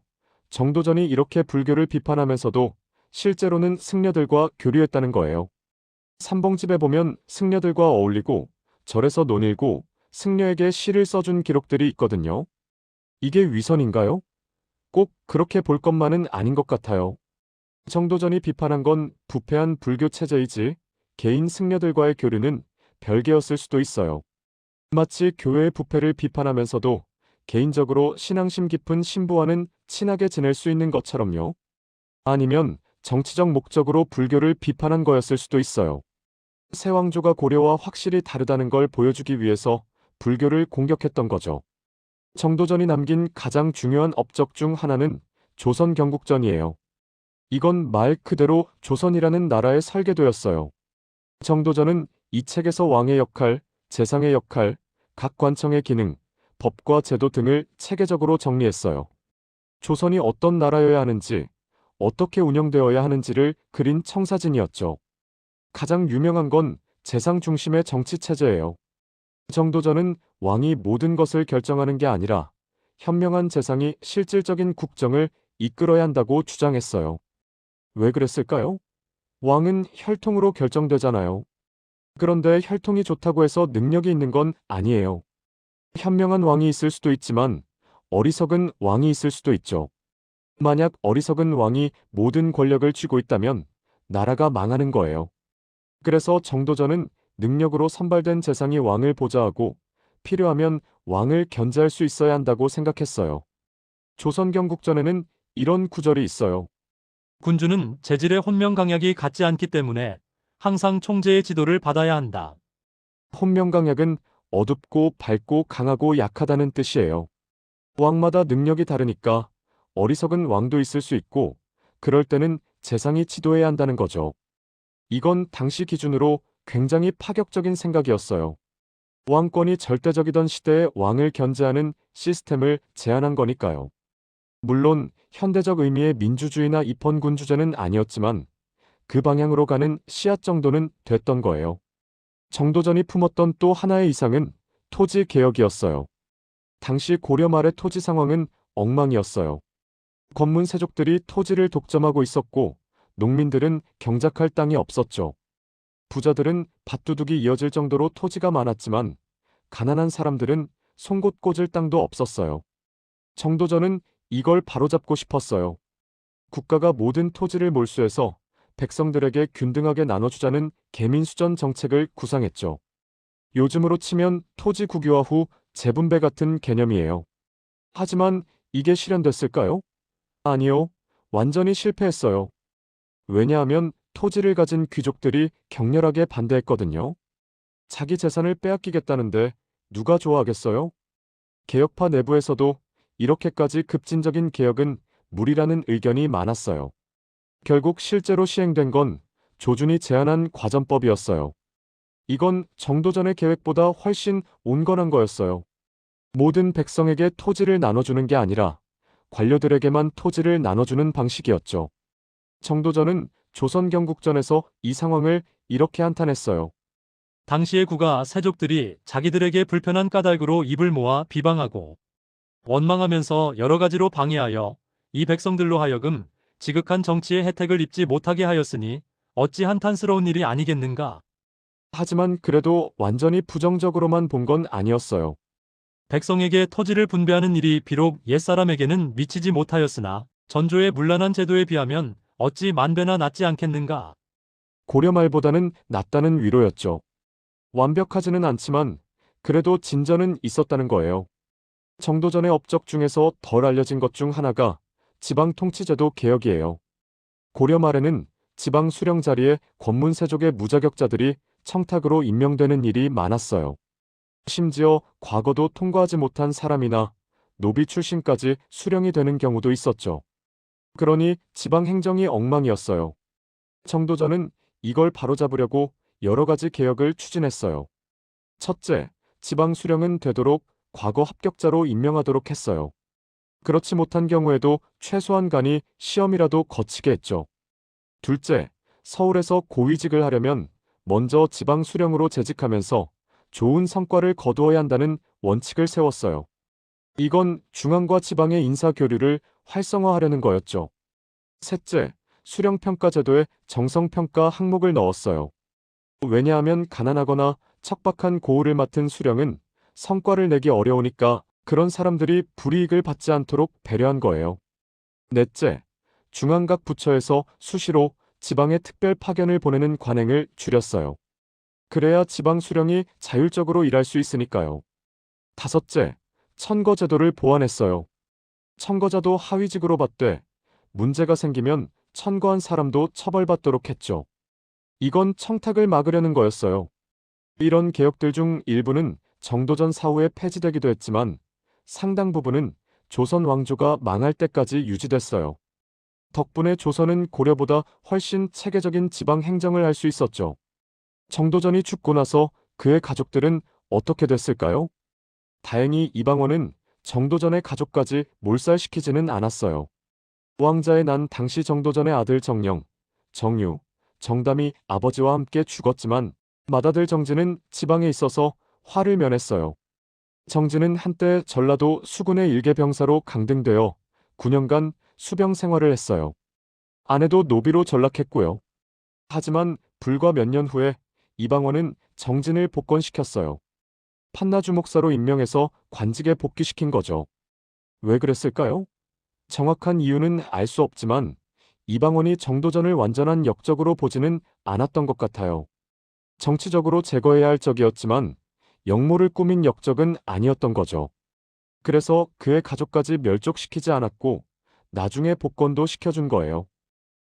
정도전이 이렇게 불교를 비판하면서도 실제로는 승려들과 교류했다는 거예요. 삼봉집에 보면 승려들과 어울리고 절에서 논일고 승려에게 시를 써준 기록들이 있거든요. 이게 위선인가요? 꼭 그렇게 볼 것만은 아닌 것 같아요. 정도전이 비판한 건 부패한 불교 체제이지 개인 승려들과의 교류는 별개였을 수도 있어요. 마치 교회의 부패를 비판하면서도 개인적으로 신앙심 깊은 신부와는 친하게 지낼 수 있는 것처럼요. 아니면 정치적 목적으로 불교를 비판한 거였을 수도 있어요. 세왕조가 고려와 확실히 다르다는 걸 보여주기 위해서 불교를 공격했던 거죠. 정도전이 남긴 가장 중요한 업적 중 하나는 조선 경국전이에요. 이건 말 그대로 조선이라는 나라의 설계도였어요. 정도전은 이 책에서 왕의 역할, 재상의 역할, 각 관청의 기능, 법과 제도 등을 체계적으로 정리했어요. 조선이 어떤 나라여야 하는지, 어떻게 운영되어야 하는지를 그린 청사진이었죠. 가장 유명한 건 재상 중심의 정치 체제예요. 정도전은 왕이 모든 것을 결정하는 게 아니라 현명한 재상이 실질적인 국정을 이끌어야 한다고 주장했어요. 왜 그랬을까요? 왕은 혈통으로 결정되잖아요. 그런데 혈통이 좋다고 해서 능력이 있는 건 아니에요. 현명한 왕이 있을 수도 있지만 어리석은 왕이 있을 수도 있죠. 만약 어리석은 왕이 모든 권력을 쥐고 있다면 나라가 망하는 거예요. 그래서 정도전은 능력으로 선발된 재상이 왕을 보좌하고 필요하면 왕을 견제할 수 있어야 한다고 생각했어요. 조선 경국전에는 이런 구절이 있어요. 군주는 재질의 혼명강약이 같지 않기 때문에 항상 총재의 지도를 받아야 한다. 혼명강약은 어둡고 밝고 강하고 약하다는 뜻이에요. 왕마다 능력이 다르니까 어리석은 왕도 있을 수 있고 그럴 때는 재상이 지도해야 한다는 거죠. 이건 당시 기준으로 굉장히 파격적인 생각이었어요. 왕권이 절대적이던 시대에 왕을 견제하는 시스템을 제안한 거니까요. 물론 현대적 의미의 민주주의나 입헌군주제는 아니었지만 그 방향으로 가는 씨앗 정도는 됐던 거예요. 정도전이 품었던 또 하나의 이상은 토지 개혁이었어요. 당시 고려 말의 토지 상황은 엉망이었어요. 권문 세족들이 토지를 독점하고 있었고 농민들은 경작할 땅이 없었죠. 부자들은 밭두둑이 이어질 정도로 토지가 많았지만 가난한 사람들은 송곳 꽂을 땅도 없었어요. 정도전은 이걸 바로잡고 싶었어요. 국가가 모든 토지를 몰수해서 백성들에게 균등하게 나눠주자는 계민수전 정책을 구상했죠. 요즘으로 치면 토지 국유화 후 재분배 같은 개념이에요. 하지만 이게 실현됐을까요? 아니요. 완전히 실패했어요. 왜냐하면 토지를 가진 귀족들이 격렬하게 반대했거든요. 자기 재산을 빼앗기겠다는데 누가 좋아하겠어요? 개혁파 내부에서도 이렇게까지 급진적인 개혁은 무리라는 의견이 많았어요. 결국 실제로 시행된 건 조준이 제안한 과전법이었어요. 이건 정도전의 계획보다 훨씬 온건한 거였어요. 모든 백성에게 토지를 나눠주는 게 아니라 관료들에게만 토지를 나눠주는 방식이었죠. 정도전은 조선 경국전에서 이 상황을 이렇게 한탄했어요. 당시의 국가 세족들이 자기들에게 불편한 까닭으로 입을 모아 비방하고 원망하면서 여러 가지로 방해하여 이 백성들로 하여금 지극한 정치의 혜택을 입지 못하게 하였으니 어찌 한탄스러운 일이 아니겠는가. 하지만 그래도 완전히 부정적으로만 본 건 아니었어요. 백성에게 토지를 분배하는 일이 비록 옛사람에게는 미치지 못하였으나 전조의 문란한 제도에 비하면 어찌 만배나 낫지 않겠는가. 고려 말보다는 낫다는 위로였죠. 완벽하지는 않지만 그래도 진전은 있었다는 거예요. 정도전의 업적 중에서 덜 알려진 것 중 하나가 지방 통치제도 개혁이에요. 고려 말에는 지방 수령 자리에 권문 세족의 무자격자들이 청탁으로 임명되는 일이 많았어요. 심지어 과거도 통과하지 못한 사람이나 노비 출신까지 수령이 되는 경우도 있었죠. 그러니 지방 행정이 엉망이었어요. 정도전은 이걸 바로잡으려고 여러 가지 개혁을 추진했어요. 첫째, 지방 수령은 되도록 과거 합격자로 임명하도록 했어요. 그렇지 못한 경우에도 최소한 간이 시험이라도 거치게 했죠. 둘째, 서울에서 고위직을 하려면 먼저 지방 수령으로 재직하면서 좋은 성과를 거두어야 한다는 원칙을 세웠어요. 이건 중앙과 지방의 인사 교류를 활성화하려는 거였죠. 셋째, 수령평가 제도에 정성평가 항목을 넣었어요. 왜냐하면 가난하거나 척박한 고을을 맡은 수령은 성과를 내기 어려우니까 그런 사람들이 불이익을 받지 않도록 배려한 거예요. 넷째, 중앙각 부처에서 수시로 지방에 특별 파견을 보내는 관행을 줄였어요. 그래야 지방 수령이 자율적으로 일할 수 있으니까요. 다섯째, 천거 제도를 보완했어요. 천거자도 하위직으로 받되 문제가 생기면 천거한 사람도 처벌받도록 했죠. 이건 청탁을 막으려는 거였어요. 이런 개혁들 중 일부는 정도전 사후에 폐지되기도 했지만 상당 부분은 조선 왕조가 망할 때까지 유지됐어요. 덕분에 조선은 고려보다 훨씬 체계적인 지방 행정을 할 수 있었죠. 정도전이 죽고 나서 그의 가족들은 어떻게 됐을까요? 다행히 이방원은 정도전의 가족까지 몰살시키지는 않았어요. 왕자의 난 당시 정도전의 아들 정령, 정유, 정담이 아버지와 함께 죽었지만 맏아들 정진은 지방에 있어서 화를 면했어요. 정진은 한때 전라도 수군의 일개 병사로 강등되어 9년간 수병 생활을 했어요. 아내도 노비로 전락했고요. 하지만 불과 몇 년 후에 이방원은 정진을 복권시켰어요. 판나주 목사로 임명해서 관직에 복귀시킨 거죠. 왜 그랬을까요? 정확한 이유는 알 수 없지만 이방원이 정도전을 완전한 역적으로 보지는 않았던 것 같아요. 정치적으로 제거해야 할 적이었지만 역모를 꾸민 역적은 아니었던 거죠. 그래서 그의 가족까지 멸족시키지 않았고 나중에 복권도 시켜준 거예요.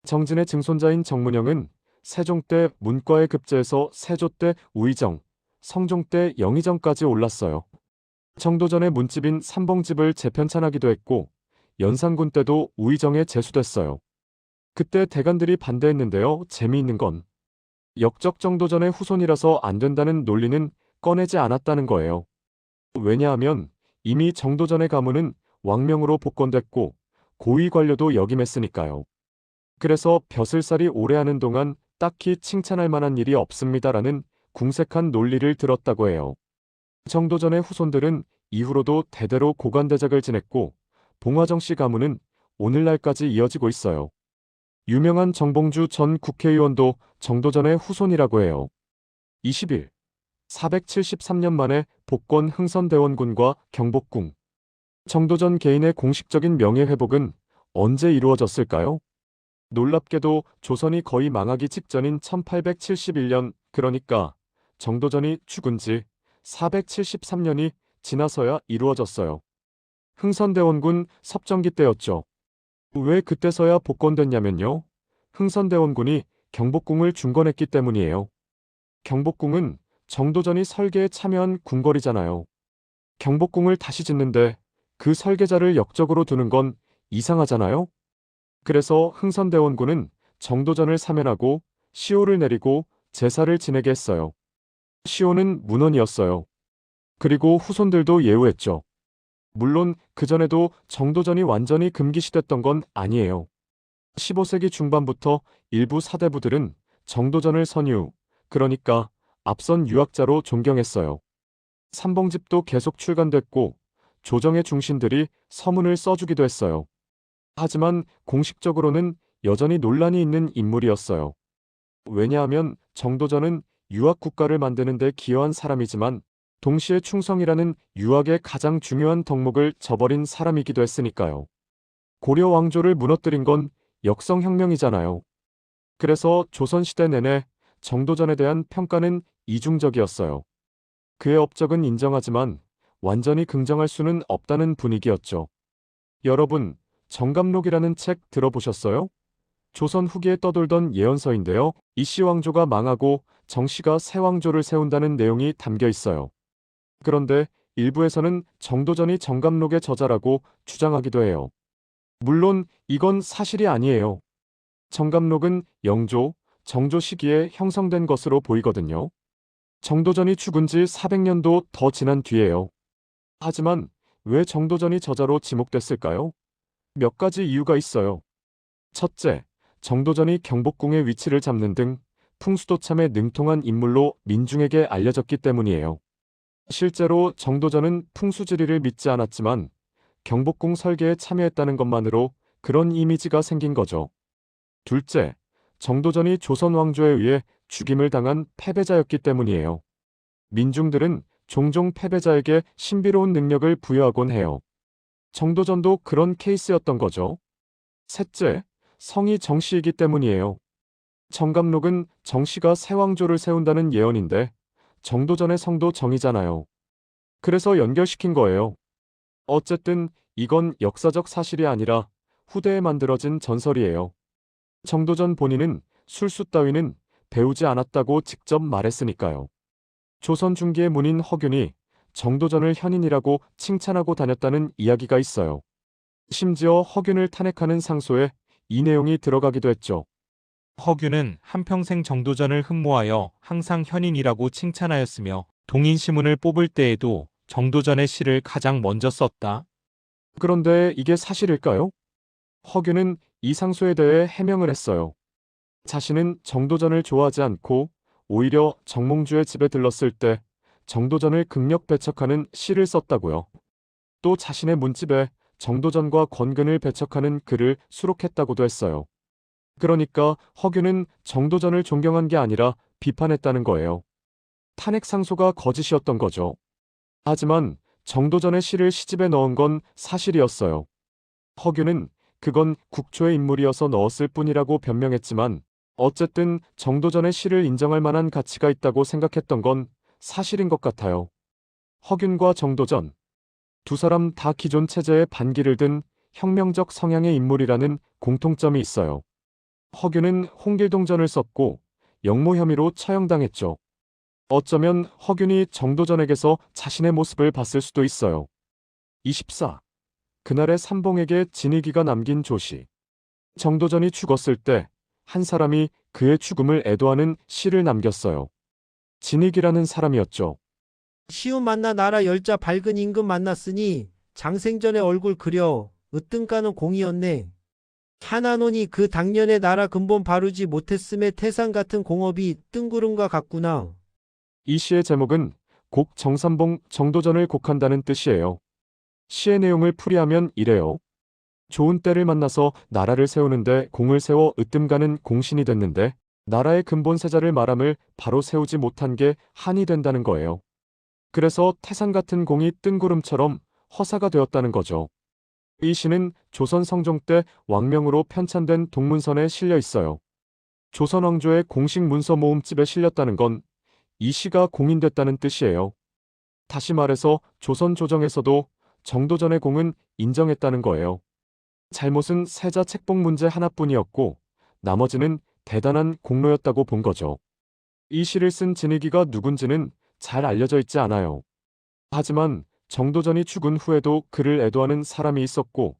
정진의 증손자인 정문영은 세종 때 문과에 급제해서 세조 때 우의정, 성종 때 영의정까지 올랐어요. 정도전의 문집인 삼봉집을 재편찬하기도 했고 연산군 때도 우의정에 제수됐어요. 그때 대관들이 반대했는데요. 재미있는 건 역적 정도전의 후손이라서 안 된다는 논리는 꺼내지 않았다는 거예요. 왜냐하면 이미 정도전의 가문은 왕명으로 복권됐고 고위 관료도 역임했으니까요. 그래서 벼슬살이 오래 하는 동안 딱히 칭찬할 만한 일이 없습니다라는 궁색한 논리를 들었다고 해요. 정도전의 후손들은 이후로도 대대로 고관대작을 지냈고 봉화정 씨 가문은 오늘날까지 이어지고 있어요. 유명한 정봉주 전 국회의원도 정도전의 후손이라고 해요. 20일 473년 만에 복권 흥선대원군과 경복궁. 정도전 개인의 공식적인 명예회복은 언제 이루어졌을까요? 놀랍게도 조선이 거의 망하기 직전인 1871년, 그러니까 정도전이 죽은 지 473년이 지나서야 이루어졌어요. 흥선대원군 섭정기 때였죠. 왜 그때서야 복권됐냐면요. 흥선대원군이 경복궁을 중건했기 때문이에요. 경복궁은 정도전이 설계에 참여한 궁궐이잖아요. 경복궁을 다시 짓는데 그 설계자를 역적으로 두는 건 이상하잖아요. 그래서 흥선대원군은 정도전을 사면하고 시호를 내리고 제사를 지내게 했어요. 시호는 문헌이었어요. 그리고 후손들도 예우했죠. 물론 그전에도 정도전이 완전히 금기시됐던 건 아니에요. 15세기 중반부터 일부 사대부들은 정도전을 선유, 그러니까 앞선 유학자로 존경했어요. 삼봉집도 계속 출간됐고 조정의 중신들이 서문을 써주기도 했어요. 하지만 공식적으로는 여전히 논란이 있는 인물이었어요. 왜냐하면 정도전은 유학 국가를 만드는 데 기여한 사람이지만 동시에 충성이라는 유학의 가장 중요한 덕목을 저버린 사람이기도 했으니까요. 고려 왕조를 무너뜨린 건 역성혁명이잖아요. 그래서 조선시대 내내 정도전에 대한 평가는 이중적이었어요. 그의 업적은 인정하지만 완전히 긍정할 수는 없다는 분위기였죠. 여러분, 정감록이라는 책 들어보셨어요? 조선 후기에 떠돌던 예언서인데요. 이씨 왕조가 망하고 정씨가 새 왕조를 세운다는 내용이 담겨 있어요. 그런데 일부에서는 정도전이 정감록의 저자라고 주장하기도 해요. 물론 이건 사실이 아니에요. 정감록은 영조, 정조 시기에 형성된 것으로 보이거든요. 정도전이 죽은 지 400년도 더 지난 뒤에요. 하지만 왜 정도전이 저자로 지목됐을까요? 몇 가지 이유가 있어요. 첫째, 정도전이 경복궁의 위치를 잡는 등 풍수도참에 능통한 인물로 민중에게 알려졌기 때문이에요. 실제로 정도전은 풍수지리를 믿지 않았지만 경복궁 설계에 참여했다는 것만으로 그런 이미지가 생긴 거죠. 둘째, 정도전이 조선 왕조에 의해 죽임을 당한 패배자였기 때문이에요. 민중들은 종종 패배자에게 신비로운 능력을 부여하곤 해요. 정도전도 그런 케이스였던 거죠. 셋째, 성이 정씨이기 때문이에요. 정감록은 정씨가 새왕조를 세운다는 예언인데 정도전의 성도 정이잖아요. 그래서 연결시킨 거예요. 어쨌든 이건 역사적 사실이 아니라 후대에 만들어진 전설이에요. 정도전 본인은 술수 따위는 배우지 않았다고 직접 말했으니까요. 조선 중기의 문인 허균이 정도전을 현인이라고 칭찬하고 다녔다는 이야기가 있어요. 심지어 허균을 탄핵하는 상소에 이 내용이 들어가기도 했죠. 허균은 한평생 정도전을 흠모하여 항상 현인이라고 칭찬하였으며 동인시문을 뽑을 때에도 정도전의 시를 가장 먼저 썼다. 그런데 이게 사실일까요? 허균은 이 상소에 대해 해명을 했어요. 자신은 정도전을 좋아하지 않고 오히려 정몽주의 집에 들렀을 때 정도전을 극력 배척하는 시를 썼다고요. 또 자신의 문집에 정도전과 권근을 배척하는 글을 수록했다고도 했어요. 그러니까 허균은 정도전을 존경한 게 아니라 비판했다는 거예요. 탄핵 상소가 거짓이었던 거죠. 하지만 정도전의 시를 시집에 넣은 건 사실이었어요. 허균은 그건 국초의 인물이어서 넣었을 뿐이라고 변명했지만 어쨌든 정도전의 시를 인정할 만한 가치가 있다고 생각했던 건 사실인 것 같아요. 허균과 정도전, 두 사람 다 기존 체제의 반기를 든 혁명적 성향의 인물이라는 공통점이 있어요. 허균은 홍길동전을 썼고 역모 혐의로 처형당했죠. 어쩌면 허균이 정도전에게서 자신의 모습을 봤을 수도 있어요. 24. 그날의 삼봉에게 진익이가 남긴 조시. 정도전이 죽었을 때 한 사람이 그의 죽음을 애도하는 시를 남겼어요. 진익이라는 사람이었죠. 시우 만나 나라 열자 밝은 임금 만났으니 장생전에 얼굴 그려 으뜸가는 공이었네. 하나노니 그 당년에 나라 근본 바르지 못했음에 태산 같은 공업이 뜬구름과 같구나. 이 시의 제목은 곡 정삼봉 정도전을 곡한다는 뜻이에요. 시의 내용을 풀이하면 이래요. 좋은 때를 만나서 나라를 세우는데 공을 세워 으뜸가는 공신이 됐는데 나라의 근본 세자를 말함을 바로 세우지 못한 게 한이 된다는 거예요. 그래서 태산 같은 공이 뜬구름처럼 허사가 되었다는 거죠. 이 시는 조선 성종 때 왕명으로 편찬된 동문선에 실려 있어요. 조선 왕조의 공식 문서 모음집에 실렸다는 건 이 시가 공인됐다는 뜻이에요. 다시 말해서 조선 조정에서도 정도전의 공은 인정했다는 거예요. 잘못은 세자 책봉 문제 하나뿐이었고 나머지는 대단한 공로였다고 본 거죠. 이 시를 쓴 진익이가 누군지는 잘 알려져 있지 않아요. 하지만 정도전이 죽은 후에도 그를 애도하는 사람이 있었고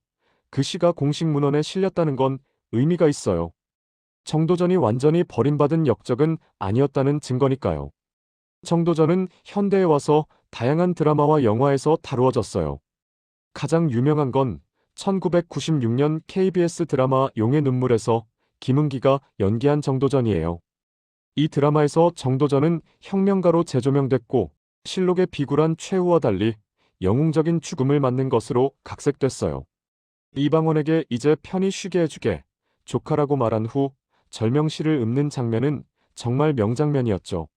그 시가 공식 문헌에 실렸다는 건 의미가 있어요. 정도전이 완전히 버림받은 역적은 아니었다는 증거니까요. 정도전은 현대에 와서 다양한 드라마와 영화에서 다루어졌어요. 가장 유명한 건 1996년 KBS 드라마 용의 눈물에서 김은기가 연기한 정도전이에요. 이 드라마에서 정도전은 혁명가로 재조명됐고 실록의 비굴한 최후와 달리 영웅적인 죽음을 맞는 것으로 각색됐어요. 이방원에게 이제 편히 쉬게 해주게 조카라고 말한 후 절명시를 읊는 장면은 정말 명장면이었죠.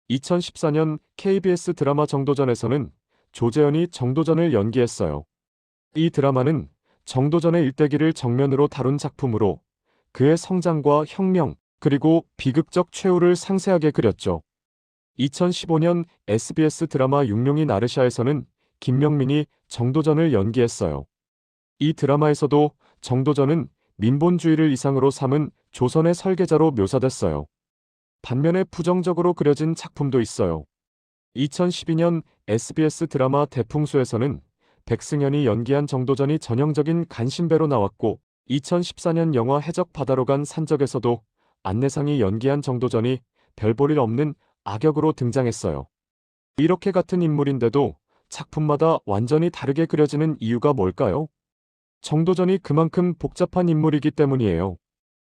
2014년 KBS 드라마 정도전에서는 조재현이 정도전을 연기했어요. 이 드라마는 정도전의 일대기를 정면으로 다룬 작품으로 그의 성장과 혁명, 그리고 비극적 최후를 상세하게 그렸죠. 2015년 SBS 드라마 육룡이 나르샤에서는 김명민이 정도전을 연기했어요. 이 드라마에서도 정도전은 민본주의를 이상으로 삼은 조선의 설계자로 묘사됐어요. 반면에 부정적으로 그려진 작품도 있어요. 2012년 SBS 드라마 대풍수에서는 백승현이 연기한 정도전이 전형적인 간신배로 나왔고 2014년 영화 해적 바다로 간 산적에서도 안내상이 연기한 정도전이 별 볼 일 없는 악역으로 등장했어요. 이렇게 같은 인물인데도 작품마다 완전히 다르게 그려지는 이유가 뭘까요? 정도전이 그만큼 복잡한 인물이기 때문이에요.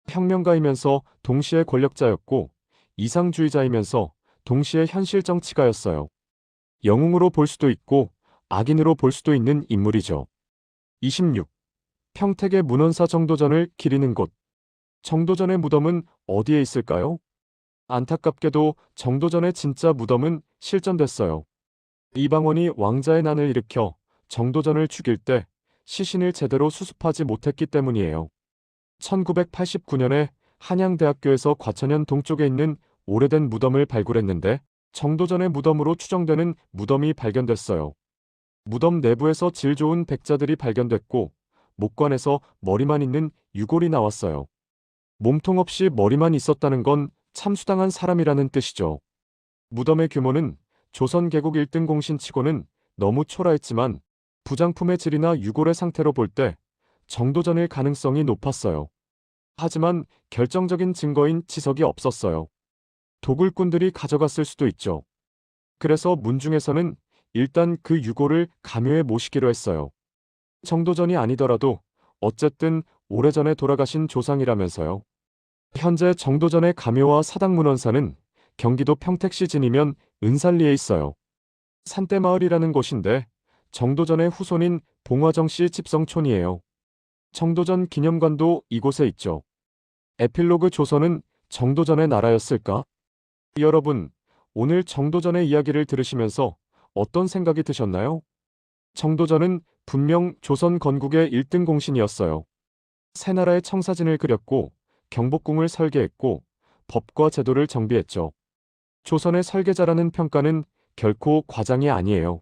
혁명가이면서 동시에 권력자였고 이상주의자이면서 동시에 현실 정치가였어요. 영웅으로 볼 수도 있고 악인으로 볼 수도 있는 인물이죠. 26. 평택의 문헌사 정도전을 기리는 곳. 정도전의 무덤은 어디에 있을까요? 안타깝게도 정도전의 진짜 무덤은 실전됐어요. 이방원이 왕자의 난을 일으켜 정도전을 죽일 때 시신을 제대로 수습하지 못했기 때문이에요. 1989년에 한양대학교에서 과천현 동쪽에 있는 오래된 무덤을 발굴했는데 정도전의 무덤으로 추정되는 무덤이 발견됐어요. 무덤 내부에서 질 좋은 백자들이 발견됐고 목관에서 머리만 있는 유골이 나왔어요. 몸통 없이 머리만 있었다는 건 참수당한 사람이라는 뜻이죠. 무덤의 규모는 조선 개국 1등 공신치고는 너무 초라했지만 부장품의 질이나 유골의 상태로 볼 때 정도전일 가능성이 높았어요. 하지만 결정적인 증거인 치석이 없었어요. 도굴꾼들이 가져갔을 수도 있죠. 그래서 문중에서는 일단 그 유골을 감효에 모시기로 했어요. 정도전이 아니더라도 어쨌든 오래전에 돌아가신 조상이라면서요. 현재 정도전의 감효와 사당문원사는 경기도 평택시 진이면 은산리에 있어요. 산대마을이라는 곳인데 정도전의 후손인 봉화정씨 집성촌이에요. 정도전 기념관도 이곳에 있죠. 에필로그 조선은 정도전의 나라였을까? 여러분, 오늘 정도전의 이야기를 들으시면서 어떤 생각이 드셨나요? 정도전은 분명 조선 건국의 1등 공신이었어요. 새 나라의 청사진을 그렸고 경복궁을 설계했고 법과 제도를 정비했죠. 조선의 설계자라는 평가는 결코 과장이 아니에요.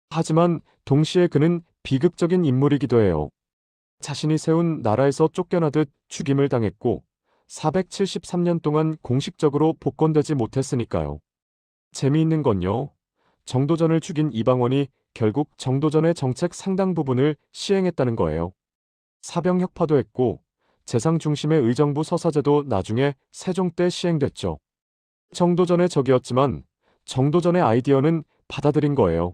하지만 동시에 그는 비극적인 인물이기도 해요. 자신이 세운 나라에서 쫓겨나듯 죽임을 당했고 473년 동안 공식적으로 복권되지 못했으니까요. 재미있는 건요. 정도전을 죽인 이방원이 결국 정도전의 정책 상당 부분을 시행했다는 거예요. 사병 혁파도 했고 재상 중심의 의정부 서사제도 나중에 세종 때 시행됐죠. 정도전의 적이었지만 정도전의 아이디어는 받아들인 거예요.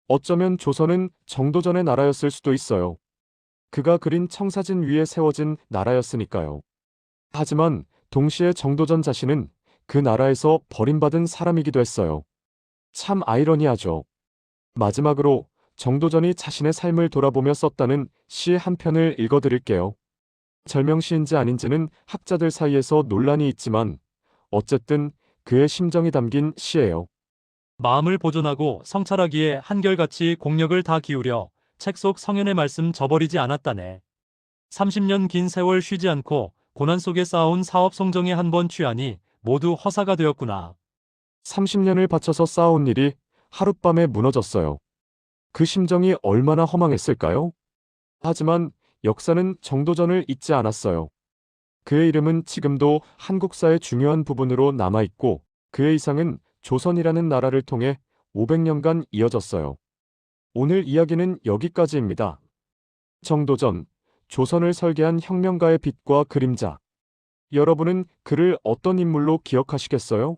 어쩌면 조선은 정도전의 나라였을 수도 있어요. 그가 그린 청사진 위에 세워진 나라였으니까요. 하지만 동시에 정도전 자신은 그 나라에서 버림받은 사람이기도 했어요. 참 아이러니하죠. 마지막으로 정도전이 자신의 삶을 돌아보며 썼다는 시 한 편을 읽어드릴게요. 절명시인지 아닌지는 학자들 사이에서 논란이 있지만 어쨌든 그의 심정이 담긴 시예요. 마음을 보존하고 성찰하기에 한결같이 공력을 다 기울여 책 속 성현의 말씀 저버리지 않았다네. 30년 긴 세월 쉬지 않고 고난 속에 쌓아온 사업 성정에 한 번 취하니 모두 허사가 되었구나. 30년을 바쳐서 쌓아온 일이 하룻밤에 무너졌어요. 그 심정이 얼마나 허망했을까요? 하지만 역사는 정도전을 잊지 않았어요. 그의 이름은 지금도 한국사의 중요한 부분으로 남아있고 그의 이상은 조선이라는 나라를 통해 500년간 이어졌어요. 오늘 이야기는 여기까지입니다. 정도전, 조선을 설계한 혁명가의 빛과 그림자. 여러분은 그를 어떤 인물로 기억하시겠어요?